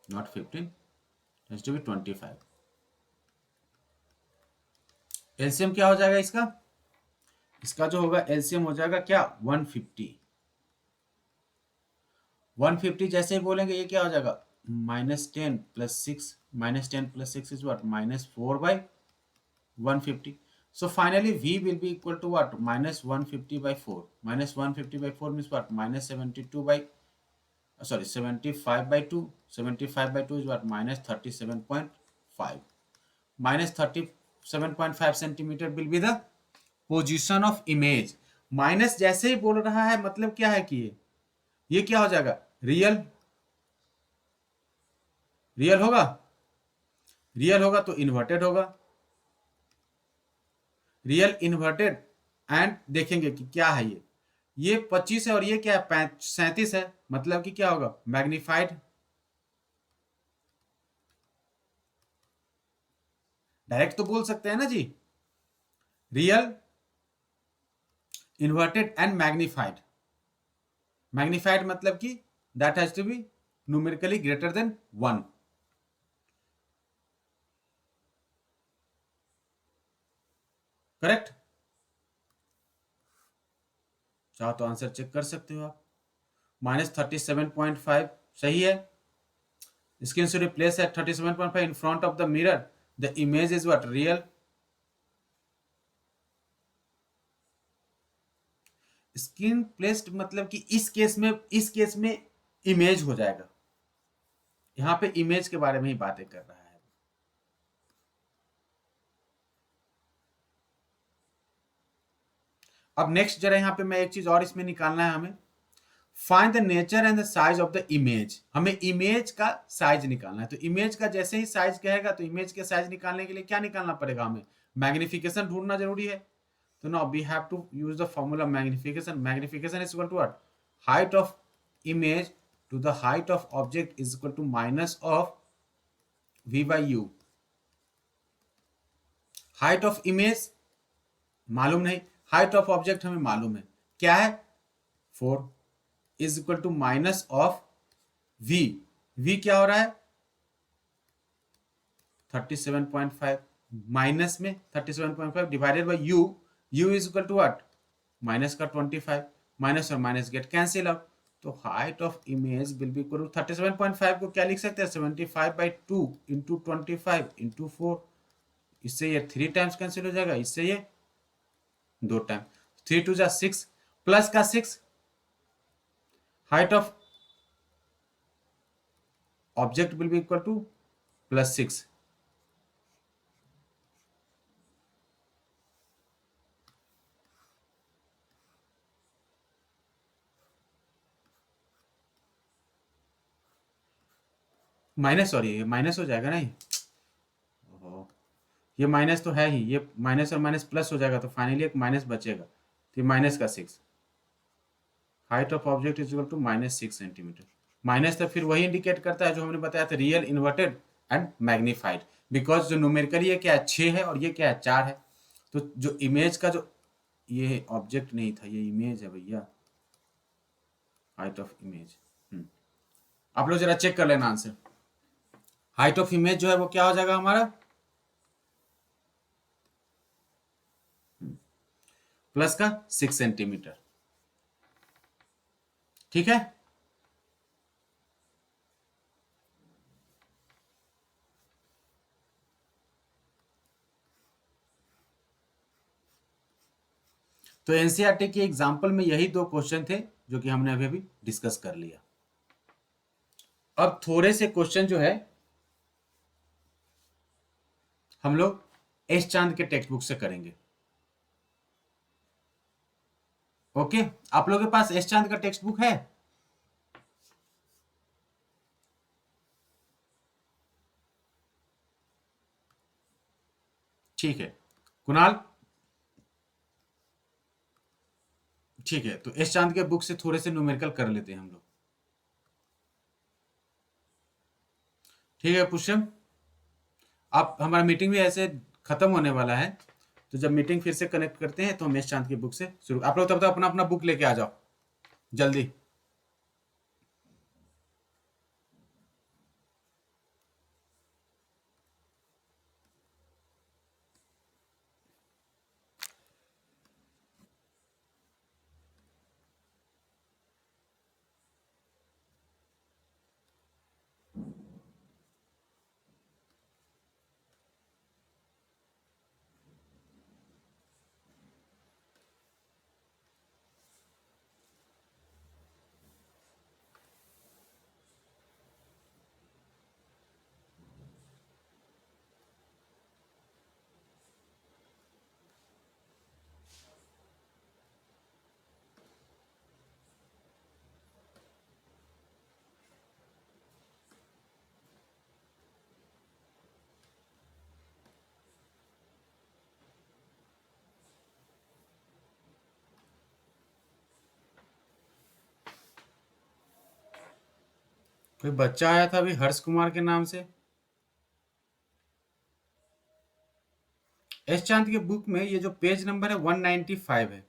not 15, has to be 25। LCM क्या हो जाएगा इसका, इसका जो होगा एलसीएम हो जाएगा क्या 150। 150 जैसे ही बोलेंगे ये क्या हो जाएगा -10 plus 6, -10 plus 6 is what? -4 by 150. So finally V will be equal to what? -150 by 4. -150 by 4 means what? -72 by, sorry, 75 by 2. 75 by 2 is what? -37.5. -37.5 centimeter will be the position of image. Minus जैसे ही बोल रहा है मतलब क्या है कि ये क्या हो जाएगा? रियल, रियल होगा, रियल होगा तो इन्वर्टेड होगा, रियल इन्वर्टेड। एंड देखेंगे कि क्या है ये 25 है और ये क्या है? 37 है, मतलब कि क्या होगा? मैग्नीफाइड। डायरेक्ट तो बोल सकते हैं ना जी, real inverted and magnified. Magnified मतलब कि that has to be numerically greater than 1। Correct? चाहो तो आंसर चेक कर सकते हो आप। -37.5 सही है। Screen should be placed at 37.5 in front of the mirror. The image is what? Real. Screen placed मतलब कि इस केस में इमेज हो जाएगा। यहां पे इमेज के बारे में ही बातें कर रहा है। अब नेक्स्ट जरा यहां पे मैं एक चीज और इसमें निकालना है हमें। Find the nature and the size of the image. हमें इमेज का साइज निकालना है। तो इमेज का जैसे ही साइज कहेगा तो इमेज के साइज निकालने के लिए क्या निकालना पड़ेगा? हमें मैग्निफिकेशन ढूंढना जरूरी है। तो now we have to use the formula magnification. Magnification is equal to what? Height of image to the height of object is equal to minus of v by u। Height of image मालूम नहीं, height of object हमें मालूम है, क्या है? 4 is equal to minus of v। v क्या हो रहा है? 37.5 माइनस में 37.5 divided by u। u is equal to what? Minus का 25। माइनस और माइनस गेट कैंसिल आउट। तो height of image will be equal to 37.5 को क्या लिख सकते हैं? 75/2 इंटू 25 इंटू 4। इससे ये 3 टाइम्स कैंसिल हो जाएगा, इससे ये 2 टाइम। 3 2 जा 6 प्लस का 6। Height of object will be equal to +6। Minus, और ये माइनस हो जाएगा नहीं, ये माइनस तो है ही, ये माइनस और माइनस प्लस हो जाएगा तो फाइनली एक माइनस बचेगा। तो ये माइनस का 6। Height of object is equal to -6 centimetre. Minus तो फिर वही इंडिकेट करता है जो हमने बताया था, real inverted and magnified. Because जो न्यूमेरिकली ये क्या है? 6 है और ये क्या है? 4 है। तो जो इमेज का जो, ये ऑब्जेक्ट नहीं था, ये इमेज है भैया। हाइट ऑफ इमेज, आप लोग जरा चेक कर लेना आंसर। हाइट ऑफ इमेज जो है वो क्या हो जाएगा हमारा? प्लस का 6 सेंटीमीटर। ठीक है? तो एनसीईआरटी की एग्जाम्पल में यही 2 क्वेश्चन थे जो कि हमने अभी अभी डिस्कस कर लिया। अब थोड़े से क्वेश्चन जो है हम लोग एस चांद के टेक्स्ट बुक से करेंगे। ओके, आप लोगों के पास एस चांद का टेक्स्ट बुक है? ठीक है कुणाल, ठीक है। तो एस चांद के बुक से थोड़े से न्यूमेरिकल कर लेते हैं हम लोग। ठीक है पुष्यम, आप, हमारा मीटिंग भी ऐसे खत्म होने वाला है, तो जब मीटिंग फिर से कनेक्ट करते हैं तो हम एस चांद की बुक से शुरू। आप लोग तब तक अपना अपना बुक लेके आ जाओ जल्दी। कोई बच्चा आया था अभी हर्ष कुमार के नाम से। एस चांद के बुक में ये जो पेज नंबर है 195 है।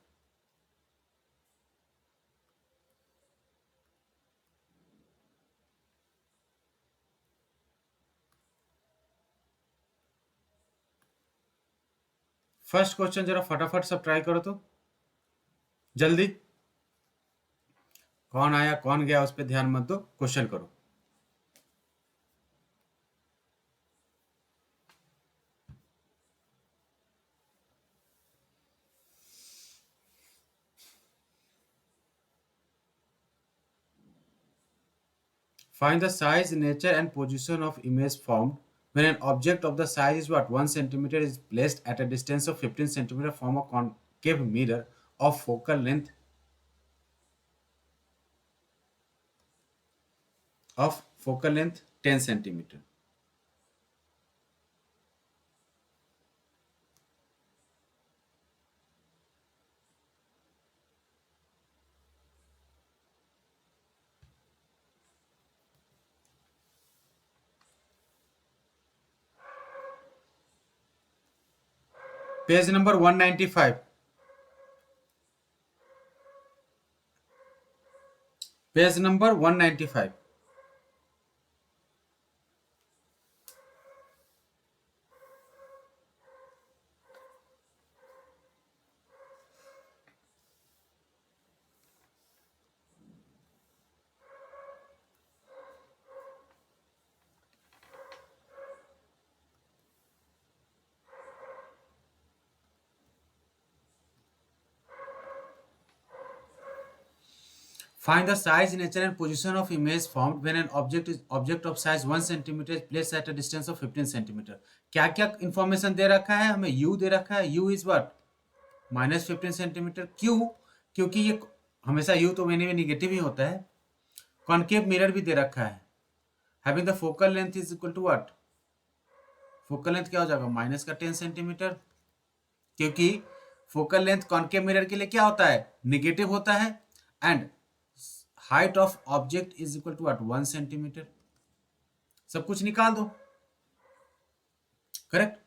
फर्स्ट क्वेश्चन जरा फटाफट सब ट्राई करो तो जल्दी। कौन आया कौन गया उस पर ध्यान मत दो, क्वेश्चन करो। Find the size, nature, and position of image formed when an object of the size is what 1 centimeter is placed at a distance of 15 centimeter from a concave mirror of focal length 10 centimeter. Page number 195. Page number 195. Find the size, nature, and position of image formed when an object of size 1 centimeter is placed at a distance of 15 centimeter. क्या क्या information दे रखा है हमें? u दे रखा है, u is what -15 centimetre. क्यों? क्योंकि ये हमेशा u तो मैंने में निगेटिव ही होता है। कॉन्केव मिरर भी दे रखा है। Having the focal length is equal to what, focal length क्या हो जाएगा -10 सेंटीमीटर, क्योंकि फोकल लेंथ कॉन्केव मिरर के लिए क्या होता है, निगेटिव होता है। And height of object is equal to what 1 centimetre. सब कुछ निकाल दो, correct.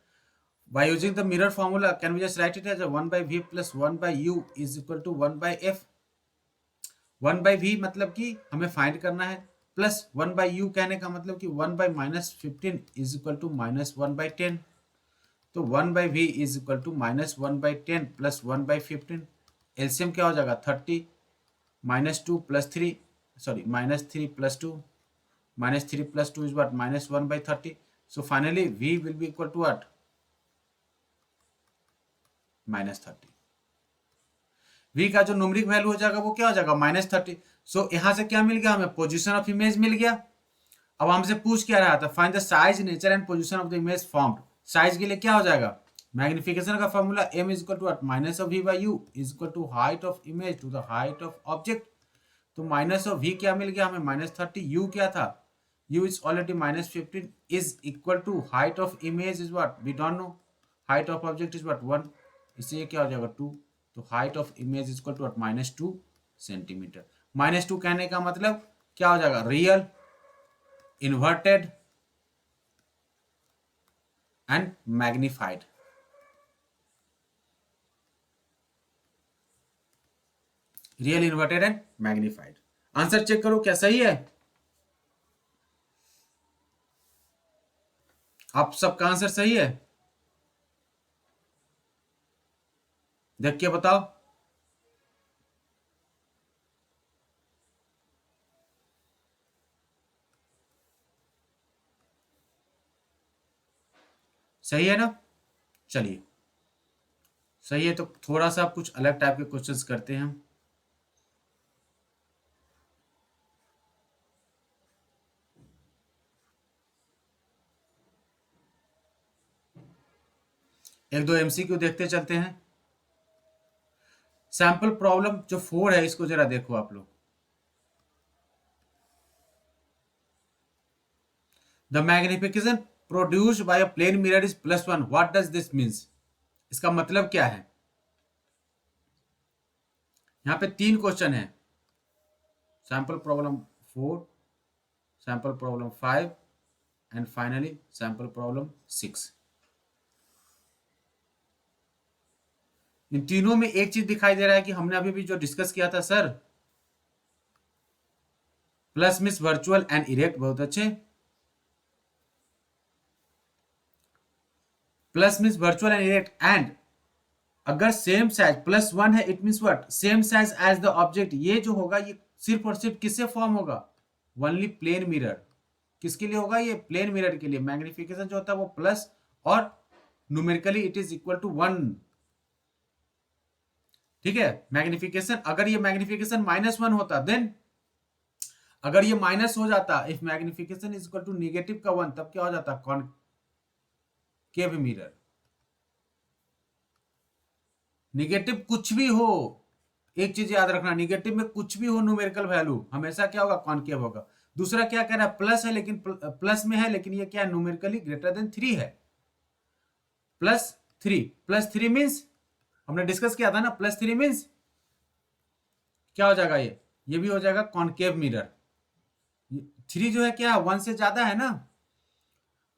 By using the mirror formula, can we just write it as a 1 by v plus 1 by u is equal to 1 by f। 1 by v मतलब कि हमें find करना है, plus 1 by u कहने का मतलब कि 1 by -15 इज इक्वल टू -1/10। तो 1 by v is equal to -1/10 plus 1/15। LCM क्या हो जाएगा 30 -2 plus 3, sorry -3 plus 2, -3 plus 2 is what -1/30। So finally v will be equal to what -30। v का जो न्यूमेरिक वैल्यू हो जाएगा वो क्या हो जाएगा -30। सो यहां से क्या मिल गया हमें, पोजीशन ऑफ इमेज मिल गया। अब हमसे पूछ क्या रहा था, find the size, nature and position of the image formed. Size के लिए क्या हो जाएगा, मैग्निफिकेशन का formula m is equal to minus of v by u is equal to height of image to the height of object. तो minus of v क्या मिल गया हमें -30, u क्या था, u is already -15 is equal to height of image is what we don't know, height of object is what 1, इससे क्या हो जाएगा 2। तो height of image is equal to -2 centimetre. -2 कहने का मतलब क्या हो जाएगा, real, inverted and magnified. Real, inverted and magnified. Answer check करो क्या सही है। आप सबका आंसर सही है, देख के बताओ। सही है ना, चलिए सही है। तो थोड़ा सा कुछ अलग टाइप के क्वेश्चंस करते हैं हम। एक दो एमसीक्यू देखते चलते हैं। सैंपल प्रॉब्लम जो 4 है इसको जरा देखो आप लोग। The magnification produced by a plane mirror is +1, what does this means. इसका मतलब क्या है। यहाँ पे 3 क्वेश्चन है, sample problem 4, sample problem 5 and finally sample problem 6। इन तीनों में एक चीज दिखाई दे रहा है कि हमने अभी भी जो डिस्कस किया था sir, plus means virtual and erect, बहुत अच्छे। Plus means virtual and erect, and अगर सेम साइज प्लस वन है it means what, same size as the object. ये जो होगा ये सिर्फ और सिर्फ किससे फॉर्म होगा, ओनली प्लेन मिरर। किसके लिए होगा ये, प्लेन मिरर के लिए। मैग्निफिकेशन जो होता है वो प्लस और numerically it is equal to 1। ठीक है, मैग्निफिकेशन, अगर ये मैग्निफिकेशन -1 होता देन, अगर ये माइनस हो जाता, if magnification is equal to negative का 1, तब क्या हो जाता, कॉनकेव मिरर। निगेटिव कुछ भी हो, एक चीज याद रखना, निगेटिव में कुछ भी हो न्यूमेरिकल वैल्यू हमेशा क्या होगा, कॉनकेव होगा। दूसरा क्या कह रहा है, प्लस है लेकिन प्लस में है लेकिन ये क्या है, न्यूमेरिकली ग्रेटर देन 3 है। +3, +3 मीन्स हमने डिस्कस किया था ना, +3 मीन्स क्या हो जाएगा, ये भी हो जाएगा कॉनकेव मिरर। 3 जो है क्या, 1 से ज्यादा है ना,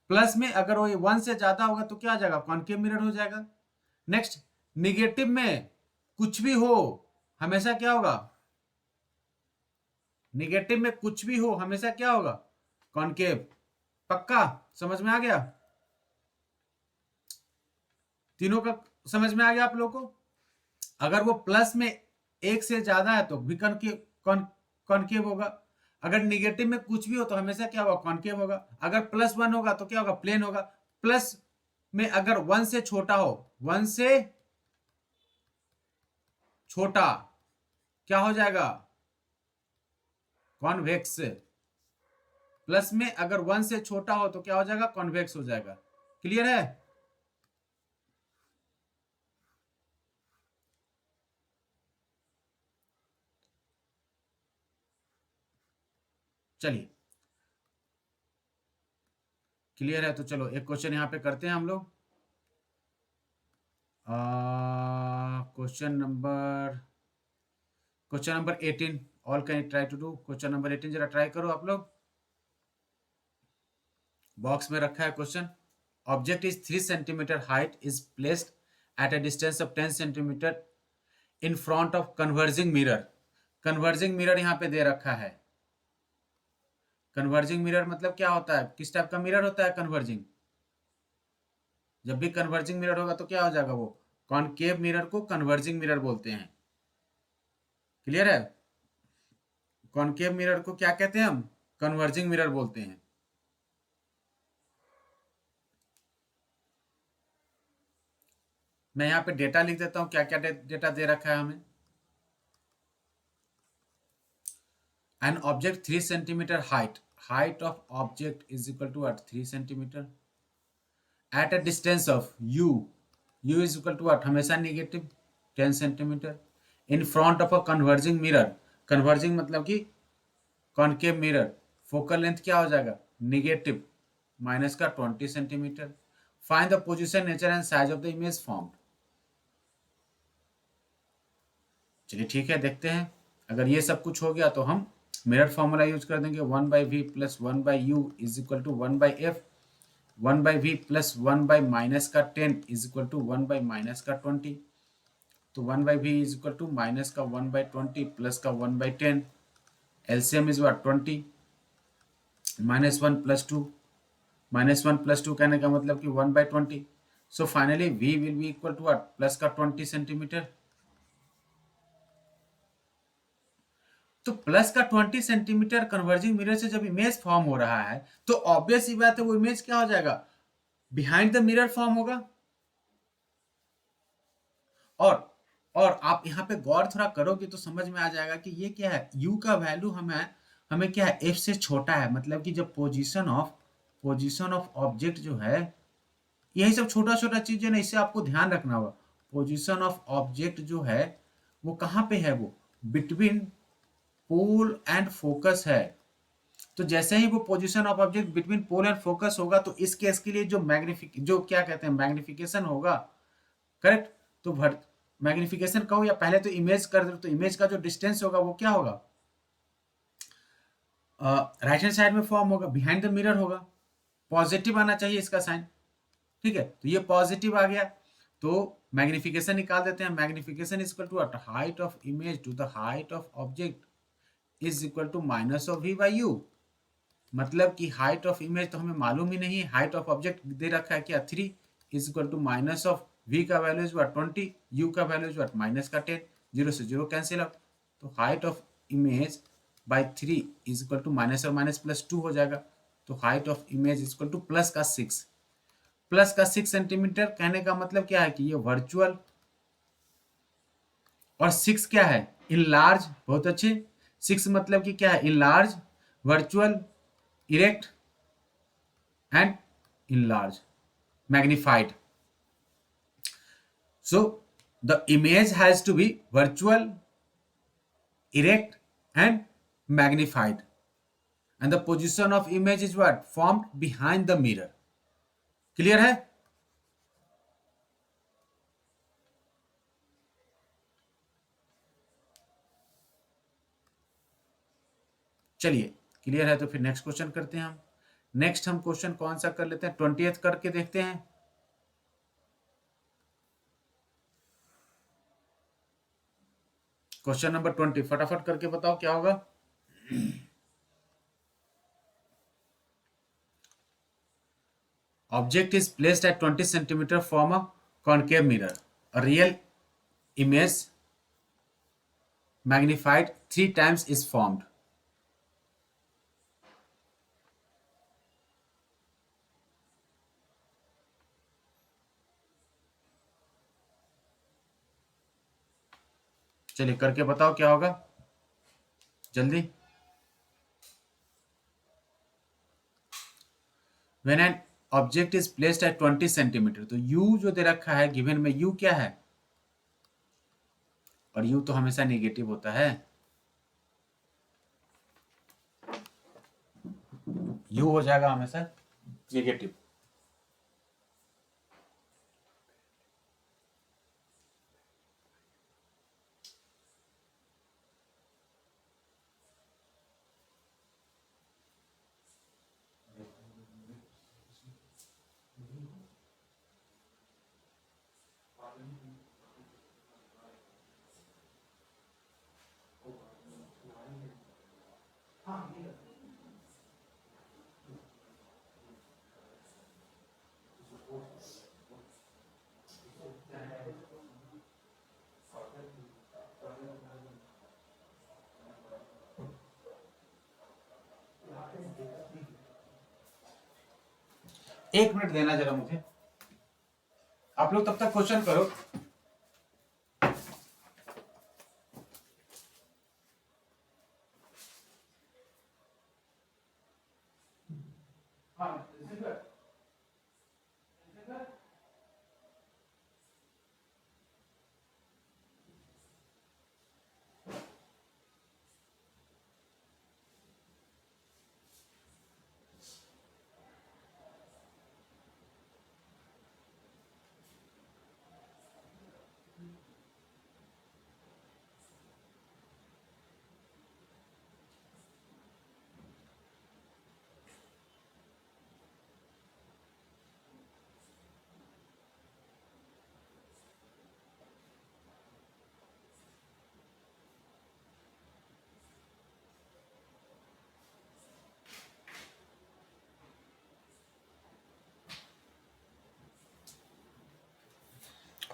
प्लस में अगर वो 1 से ज्यादा होगा तो क्या हो जाएगा, कॉनकेव मिरर हो जाएगा। नेक्स्ट, निगेटिव में कुछ भी हो हमेशा क्या होगा, निगेटिव में कुछ भी हो हमेशा क्या होगा, कॉनकेव। पक्का समझ में आ गया, तीनों का समझ में आ गया आप लोगों को। अगर वो प्लस में 1 से ज्यादा है तो भी कॉनकेव होगा। अगर निगेटिव में कुछ भी हो तो हमेशा क्या होगा, कॉनकेव होगा। अगर +1 होगा तो क्या होगा, प्लेन होगा। प्लस में अगर 1 से छोटा हो, 1 से छोटा क्या हो जाएगा, कॉन्वेक्स। प्लस में अगर 1 से छोटा हो तो क्या हो जाएगा, कॉन्वेक्स हो जाएगा। क्लियर है। चलिए क्लियर है तो चलो एक क्वेश्चन यहां पे करते हैं हम लोग। Question number 18, all can try to do. Question number 18 जरा ट्राई करो आप लोग। बॉक्स में रखा है question. Object is 3 centimetre height, is placed at a distance of 10 centimetre in front of converging mirror. Converging mirror यहाँ पे दे रखा है। कन्वर्जिंग मिरर मतलब क्या होता है, किस टाइप का मिरर होता है कन्वर्जिंग। जब भी कन्वर्जिंग मिरर होगा तो क्या हो जाएगा, वो कॉनकेव मिरर को कन्वर्जिंग मिरर बोलते हैं। क्लियर है। कॉनकेव मिरर को क्या कहते हैं हम, कन्वर्जिंग मिरर बोलते हैं। मैं यहाँ पे डेटा लिख देता हूँ, क्या क्या डेटा दे रखा है हमें। An object 3 centimetre height of object is equal to what, 3 centimetre at a distance of u is equal to what, हमेशा negative 10 centimetre in front of a converging mirror। converging मतलब कि कॉनकेव मिरर। फोकल लेंथ क्या हो जाएगा, negative minus का 20 centimetre. Find the position, nature and size of the image formed. चलिए ठीक है, देखते हैं। अगर ये सब कुछ हो गया तो हम मिरर फॉर्मूला यूज कर देंगे, 1/v plus 1/u is equal to 1/f। 1/v plus 1/- का 10 इज इक्वल टू 1/- का 20। तो 1/v is equal to minus का 1/20 प्लस का 1/10। LCM is what, 20। -1 plus 2, -1 plus 2 कहने का मतलब कि 1/20। So finally v will be equal to what, plus का 20 सेंटीमीटर। तो प्लस का 20 सेंटीमीटर कन्वर्जिंग मिरर से जब इमेज फॉर्म हो रहा है तो ऑब्वियस ही बात है वो इमेज क्या हो जाएगा, बिहाइंड द मिरर फॉर्म होगा। और और आप यहाँ पे गौर थोड़ा करोगे तो समझ में आ जाएगा कि ये क्या है, u का वैल्यू हमें हमें क्या है, f से छोटा है। मतलब कि जब पोजीशन ऑफ ऑब्जेक्ट जो है, यही सब छोटा छोटा चीज है ना, इससे आपको ध्यान रखना होगा। पोजीशन ऑफ ऑब्जेक्ट जो है वो कहाँ पे है, वो बिटवीन पोल एंड फोकस है। तो जैसे ही वो position of object between pole and focus होगा तो इस केस के लिए जो क्या कहते हैं, मैग्निफिकेशन होगा। करेक्ट। तो मैग्निफिकेशन कहो या पहले तो इमेज कर दो, तो इमेज का जो डिस्टेंस होगा वो क्या होगा, राइट हैंड साइड में फॉर्म होगा, बिहाइंड द मिरर होगा, पॉजिटिव आना चाहिए इसका साइन। ठीक है, तो ये पॉजिटिव आ गया, तो मैग्निफिकेशन निकाल देते हैं। Magnification is equal to height of image to the height of object is equal to minus of v by u. मतलब कि हाइट ऑफ इमेज तो हमें मालूम ही नहीं, हाइट ऑफ ऑब्जेक्ट दे रखा है क्या 3 is equal to minus of v का वैल्यू इज व्हाट 20, यू का वैल्यू इज व्हाट माइनस का 10, 0 से 0 कैंसिल आउट, तो height of image by 3 is equal to minus और माइनस प्लस 2 हो जाएगा, तो height of image is equal to plus का 6, प्लस का 6 सेंटीमीटर। कहने का मतलब क्या है कि ये वर्चुअल, और 6 क्या है इन लार्ज, बहुत अच्छे, 6 मतलब कि क्या है in large, virtual, erect and enlarged, magnified. So the image has to be virtual, erect and magnified, and the position of image is what formed behind the mirror. Clear है? चलिए clear है, तो फिर नेक्स्ट क्वेश्चन करते हैं हम। Next हम question कौन सा कर लेते हैं, 20th करके देखते हैं। क्वेश्चन नंबर 20 फटाफट करके बताओ क्या होगा। Object is placed at 20 centimeter from a concave mirror. A real image magnified 3 times is formed. चलिए करके बताओ क्या होगा जल्दी। When an object is placed at 20 centimetre, तो u जो दे रखा है गिवन में, u क्या है, और u तो हमेशा नेगेटिव होता है, u हो जाएगा हमेशा नेगेटिव। एक मिनट देना जरा मुझे, आप लोग तब तक क्वेश्चन करो।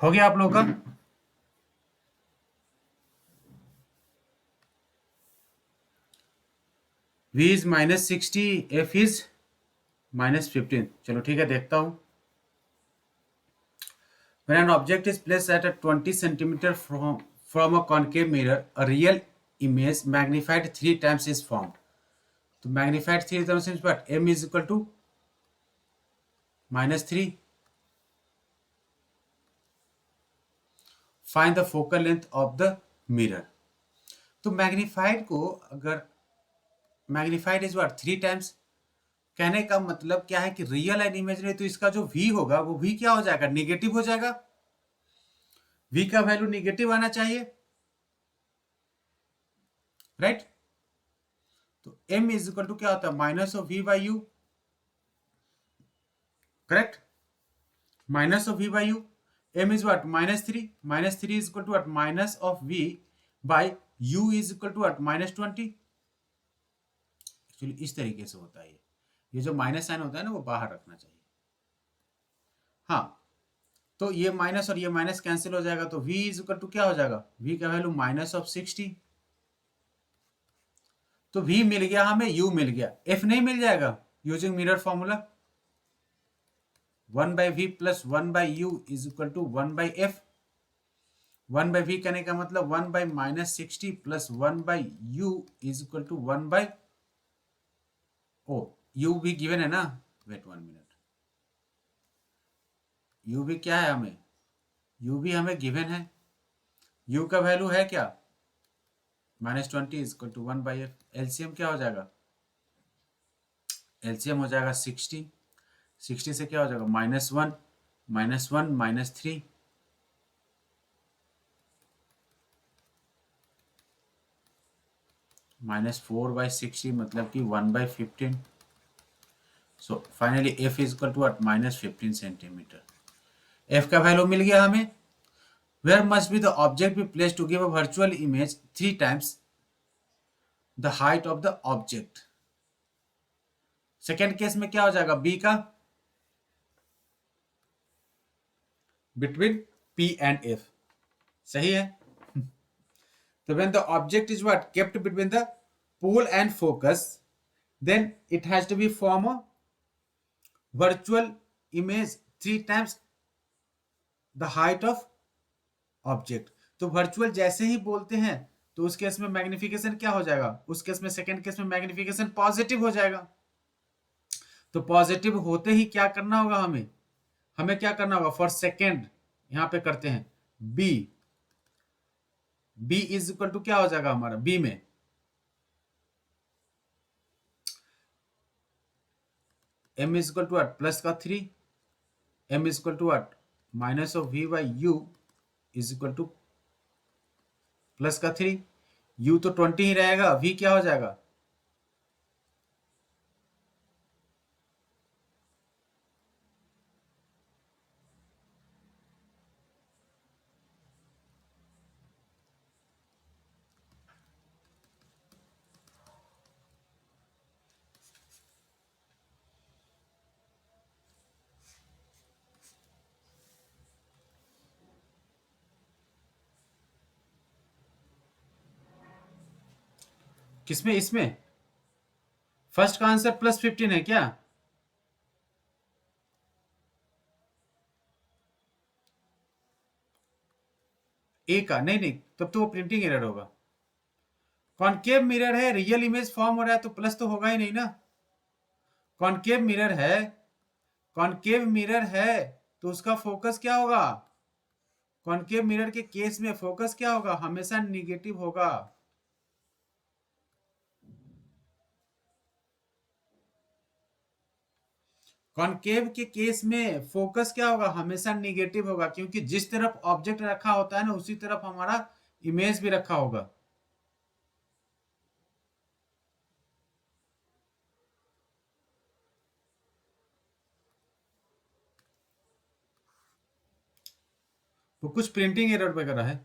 हो गया आप लोगों का? v is -60, f is -15। चलो ठीक है, देखता हूं। When an object is placed at a 20 centimeter from a concave mirror, a real image magnified 3 times is formed. तो magnified 3 times means what? m is equal to -3. Find the focal length of the mirror. तो magnified को अगर magnified is what 3 times, कहने का मतलब क्या है कि रियल एंड इमेजिनरी, तो इसका जो v होगा वो v क्या हो जाएगा, नेगेटिव हो जाएगा। v का वैल्यू नेगेटिव आना चाहिए, राइट? तो m इज इक्वल टू क्या होता है, minus of v by u, correct, minus of v by u, m is what, -3, -3 is equal to what, minus of v by u is equal to what, -20। Actually इस तरीके से होता है ये जो माइनस साइन होता है ना वो बाहर रखना चाहिए। हाँ, तो ये माइनस और ये माइनस कैंसिल हो जाएगा, तो v इज इक्वल टू क्या हो जाएगा, v का वैल्यू -60। तो v मिल गया हमें, u मिल गया, f नहीं मिल जाएगा using mirror formula, 1/v plus 1/u is equal to 1/f। 1/v कहने का मतलब 1/-60 plus 1/u is equal to 1/, ओ u भी गिवन है ना, वेट 1 मिनट, u भी क्या है हमें, u भी हमें गिवन है, u का वैल्यू है क्या, -20 is equal to 1/f। LCM क्या हो जाएगा, एलसीएम हो जाएगा 60, 60 से क्या हो जाएगा, -1, -1, -3, -4/60 मतलब कि 1/15। So finally f is equal to what, -15 centimetre. f का वैल्यू मिल गया हमें। Where must be the object be place to give a virtual image 3 times the height of the object. Second case में क्या हो जाएगा, b का between p and f, सही है। तो when the object is what kept between the pole and focus, then it has to be form a virtual image 3 times the height of object। तो virtual जैसे ही बोलते हैं तो उस केस में मैग्निफिकेशन क्या हो जाएगा, उस केस में सेकंड केस में मैग्निफिकेशन पॉजिटिव हो जाएगा। तो पॉजिटिव होते ही क्या करना होगा हमें, हमें क्या करना होगा, फॉर सेकेंड यहां पे करते हैं b, b is equal to क्या हो जाएगा हमारा, b में m is equal to what, plus का 3, m is equal to what, minus of v by u is equal to plus का 3, u तो 20 ही रहेगा, v क्या हो जाएगा, किसमें, इसमें फर्स्ट का आंसर +15 है क्या, ए का, नहीं नहीं तब तो वो प्रिंटिंग एरर होगा। कॉनकेव मिरर है, रियल इमेज फॉर्म हो रहा है तो प्लस तो होगा ही नहीं ना। कॉनकेव मिरर है, कॉनकेव मिरर है तो उसका फोकस क्या होगा, कॉनकेव मिरर के केस में फोकस क्या होगा, हमेशा निगेटिव होगा। कॉनकेव के केस में फोकस क्या होगा, हमेशा निगेटिव होगा, क्योंकि जिस तरफ ऑब्जेक्ट रखा होता है ना उसी तरफ हमारा इमेज भी रखा होगा। वो कुछ प्रिंटिंग एरर वगैरह है।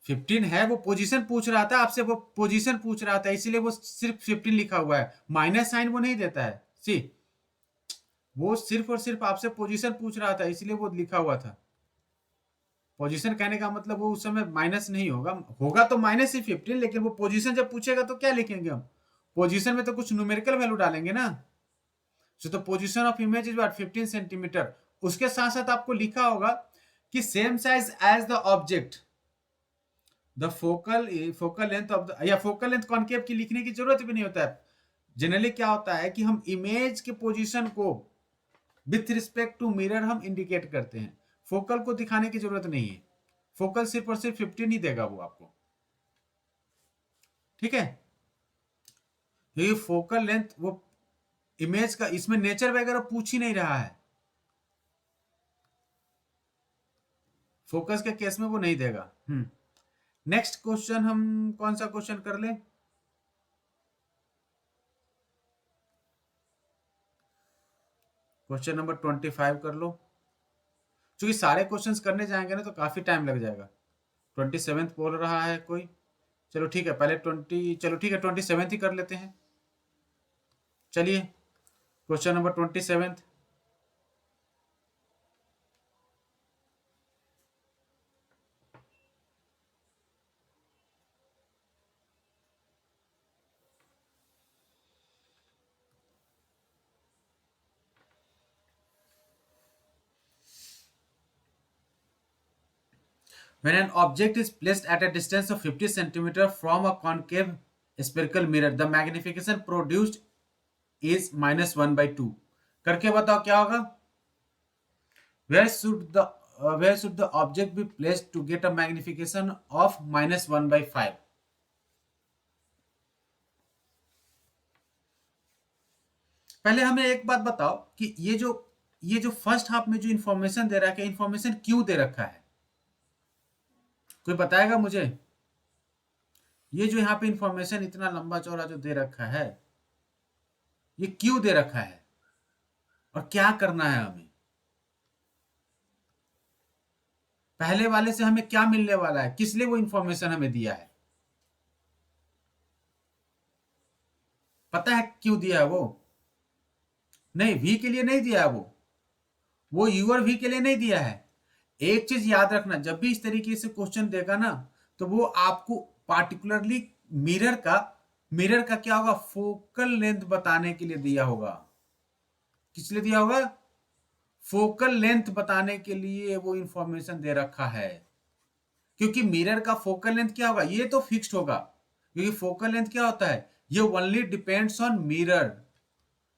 15 है, वो पोजीशन पूछ रहा था आपसे, वो पोजीशन पूछ रहा था इसीलिए वो सिर्फ 15 लिखा हुआ है, माइनस साइन वो नहीं देता है। सी, वो सिर्फ और सिर्फ आपसे पोजीशन पूछ रहा था इसलिए वो लिखा हुआ था। पोजीशन कहने का मतलब वो उस समय माइनस नहीं होगा, होगा तो माइनस ही 15, लेकिन वो पोजीशन जब पूछेगा तो क्या लिखेंगे हम, पोजीशन में तो कुछ न्यूमेरिकल वैल्यू डालेंगे ना। सो तो position of image is what, 15 centimetre. उसके साथ साथ आपको लिखा होगा कि same size as the object, the focal length of the, या फोकल लेंथ कॉनकेव की लिखने की जरूरत भी नहीं होता है। जनरली क्या होता है कि हम इमेज के पोजीशन को विथ रिस्पेक्ट टू मिरर हम इंडिकेट करते हैं, फोकल को दिखाने की जरूरत नहीं है। फोकल सिर्फ और सिर्फ 15 ही देगा वो आपको, ठीक है। ये फोकल लेंथ वो इमेज का, इसमें नेचर वगैरह पूछ ही नहीं रहा है, फोकस के केस में वो नहीं देगा। नेक्स्ट क्वेश्चन हम कौन सा क्वेश्चन कर लें, क्वेश्चन नंबर 25 कर लो, क्योंकि सारे क्वेश्चंस करने जाएंगे ना तो काफी टाइम लग जाएगा। 27 बोल रहा है कोई, चलो ठीक है, पहले 27 ही कर लेते हैं। चलिए question number 27। When an object is placed at a distance of 50 centimeter from a concave spherical mirror, the magnification produced is -1/2। करके बताओ क्या होगा। Where should the object be placed to get a magnification of -1/5? पहले हमें एक बात बताओ कि ये जो फर्स्ट हाफ में जो इंफॉर्मेशन दे रखा है, इंफॉर्मेशन क्यों दे रखा है, कोई बताएगा मुझे। ये जो यहाँ पे इंफॉर्मेशन इतना लंबा चौड़ा जो दे रखा है, ये क्यों दे रखा है और क्या करना है हमें। पहले वाले से हमें क्या मिलने वाला है, किस लिए वो इंफॉर्मेशन हमें दिया है, पता है क्यों दिया है वो। नहीं, वी के लिए नहीं दिया है वो यू और वी के लिए नहीं दिया है। एक चीज याद रखना, जब भी इस तरीके से क्वेश्चन देगा ना, तो वो आपको पार्टिकुलरली मिरर का क्या होगा, फोकल लेंथ बताने के लिए दिया होगा। किस लिए दिया होगा, फोकल लेंथ बताने के लिए वो इंफॉर्मेशन दे रखा है। क्योंकि मिरर का फोकल लेंथ क्या होगा, ये तो फिक्स्ड होगा, क्योंकि फोकल लेंथ क्या होता है, ये ओनली डिपेंड्स ऑन मिरर।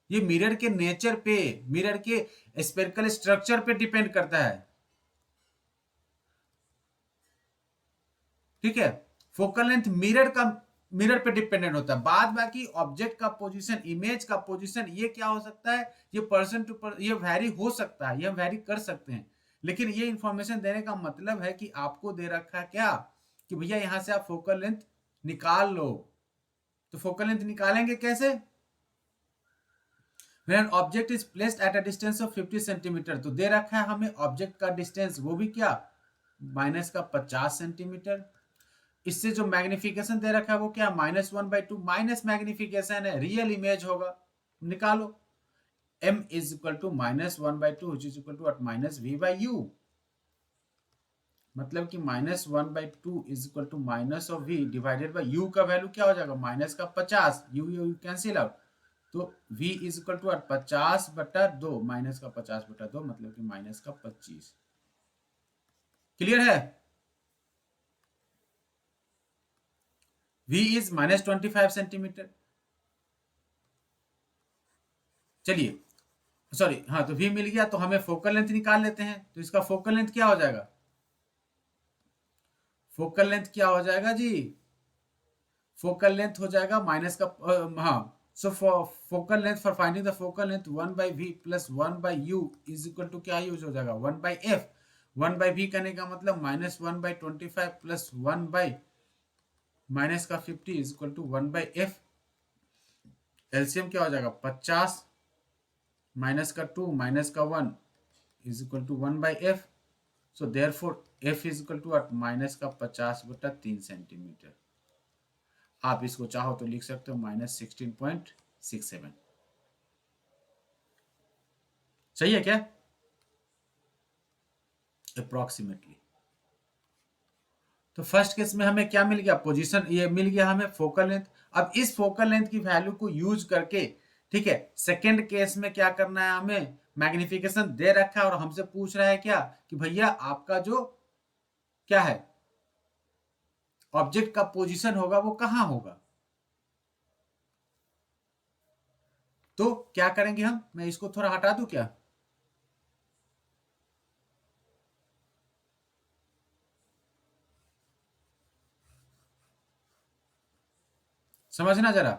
ये मिरर के नेचर पे, मिरर के स्पेरिकल स्ट्रक्चर पे डिपेंड करता है। ठीक है, फोकल लेंथ मिरर पे डिपेंडेंट होता है। बाद बाकी ऑब्जेक्ट का पोजीशन, इमेज का पोजीशन, ये क्या हो सकता है, ये पर्सन टू पर्सन ये वैरी हो सकता है, ये हम वैरी कर सकते हैं। लेकिन ये इंफॉर्मेशन देने का मतलब है कि आपको दे रखा है क्या, कि भैया यहां से आप फोकल लेंथ निकाल लो। तो फोकल लेंथ निकालेंगे कैसे, When an object is placed at a distance of 50 centimetre, तो दे रखा है हमें ऑब्जेक्ट का डिस्टेंस, वो भी क्या, -50 सेंटीमीटर। इससे जो मैग्निफिकेशन दे रखा है वो क्या, -1/2। माइनस मैग्निफिकेशन है, रियल इमेज होगा, निकालो। m is equal to -1/2 which is equal to -v/u। मतलब कि -1/2 is equal to minus of v divided by u का वैल्यू क्या हो जाएगा, माइनस का 50, u कैंसिल आउट, तो v is equal to 50/2, minus का 50/2 मतलब कि -25। क्लियर है। v is -25 centimetre. चलिए सॉरी, हाँ, तो v मिल गया, तो हमें फोकल लेंथ निकाल लेते हैं। तो इसका फोकल लेंथ क्या हो जाएगा, फोकल लेंथ क्या हो जाएगा जी, फोकल लेंथ हो जाएगा माइनस का हाँ, so focal length for finding the focal length 1/v plus 1/u is equal to क्या यूज हो जाएगा, 1/f। 1/v करने का मतलब -1/25 प्लस 1 बाई माइनस का 50 is equal to 1/f। LCM क्या हो जाएगा, 50 माइनस का 2 माइनस का 1 is equal to 1/f। So therefore f is equal to minus का 50/3 सेंटीमीटर। आप इसको चाहो तो लिख सकते हो -16.67। सही है क्या, अप्रोक्सीमेटली। तो फर्स्ट केस में हमें क्या मिल गया, पोजीशन, ये मिल गया हमें फोकल लेंथ। अब इस फोकल लेंथ की वैल्यू को यूज करके, ठीक है, सेकेंड केस में क्या करना है, हमें मैग्निफिकेशन दे रखा है और हमसे पूछ रहा है क्या, कि भैया आपका जो क्या है ऑब्जेक्ट का पोजीशन होगा वो कहां होगा। तो क्या करेंगे हम, मैं इसको थोड़ा हटा दूं क्या, समझना जरा,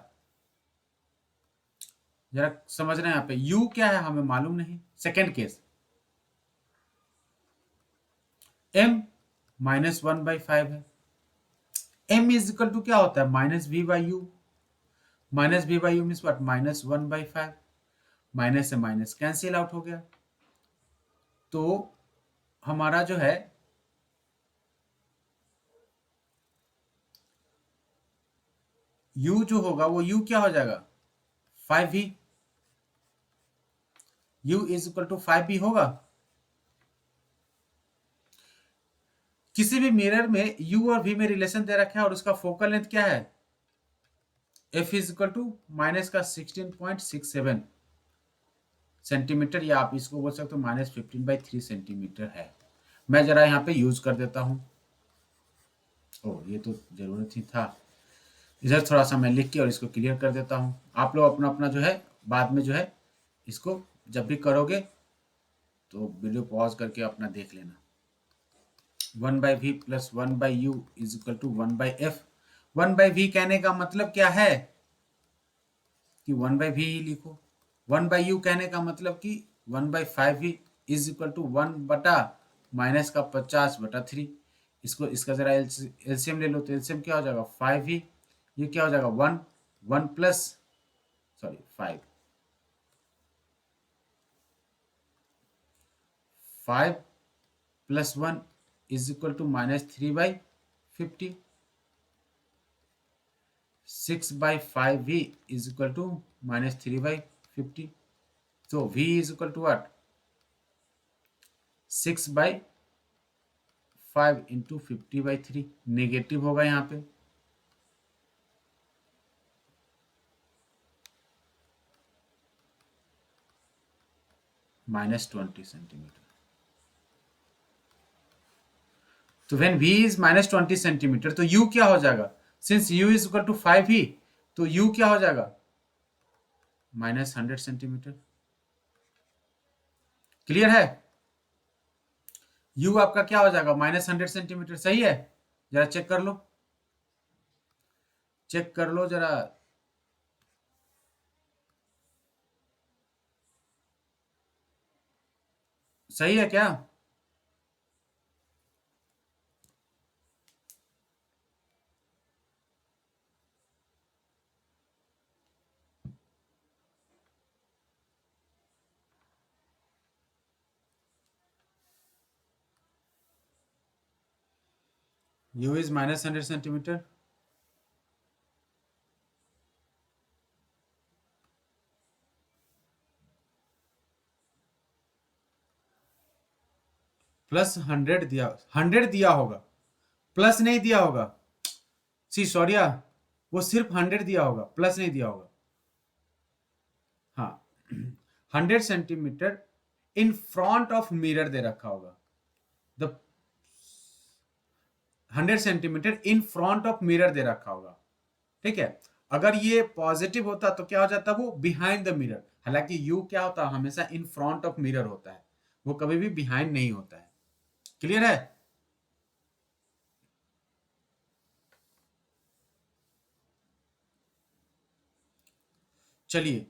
जरा समझना। यहाँ पे u क्या है हमें मालूम नहीं, सेकेंड केस m -1/5 है। m इज इक्वल टू क्या होता है, -v/u। -v/u means what, -1/5। Minus से माइनस कैंसिल आउट हो गया, तो हमारा जो है u जो होगा वो u क्या हो जाएगा 5v, u is equal to 5v होगा। किसी भी मिरर में u और v में रिलेशन दे रखा है और उसका फोकल लेंथ क्या है f is equal to minus का 16.67 सेंटीमीटर, या आप इसको बोल सकते हो -15/3 सेंटीमीटर है। मैं जरा यहाँ पे यूज कर देता हूँ। ओ ये तो जरूरत ही था, इधर थोड़ा सा मैं लिख के और इसको क्लियर कर देता हूँ। आप लोग अपना अपना जो है बाद में जो है इसको जब भी करोगे तो वीडियो पॉज करके अपना देख लेना। 1/v plus 1/u is equal to 1/f। 1/v कहने का मतलब क्या है कि 1/v ही लिखो। 1/u कहने का मतलब कि 1/5v is equal to 1 minus का 50/3। इसको इसका जरा एलसीएम ले लो, तो एलसीएम क्या हो जाएगा 5v, ये क्या हो जाएगा 1 plus 5 plus 1 is equal to -3/50। 6/5v is equal to -3/50। तो v is equal to what 6/5 into 50/3। Negative होगा यहाँ पे, -20 सेंटीमीटर। तो व्हेन v इज -20 सेंटीमीटर तो u क्या हो जाएगा, since u is equal to 5 ही, तो u क्या हो जाएगा -100 सेंटीमीटर। क्लियर है, u आपका क्या हो जाएगा -100 सेंटीमीटर। सही है, जरा चेक कर लो, चेक कर लो जरा। सही है क्या, u इज -100 सेंटीमीटर। प्लस 100 दिया, 100 दिया होगा, प्लस नहीं दिया होगा। सी सॉरी, वो सिर्फ 100 दिया होगा, प्लस नहीं दिया होगा। हाँ 100 centimetre in front of mirror दे रखा होगा। The 100 centimetre in front of mirror दे रखा होगा, ठीक है। अगर ये पॉजिटिव होता तो क्या हो जाता, वो बिहाइंड द मिरर। हालांकि यू क्या होता है हमेशा इन फ्रंट ऑफ मिरर होता है, वो कभी भी बिहाइंड नहीं होता है। क्लियर है, चलिए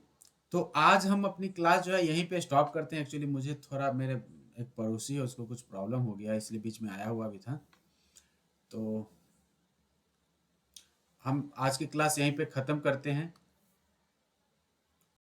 तो आज हम अपनी क्लास जो है यहीं पे स्टॉप करते हैं। एक्चुअली मुझे थोड़ा मेरे एक पड़ोसी है उसको कुछ प्रॉब्लम हो गया, इसलिए बीच में आया हुआ भी था। तो हम आज की क्लास यहीं पे ख़त्म करते हैं।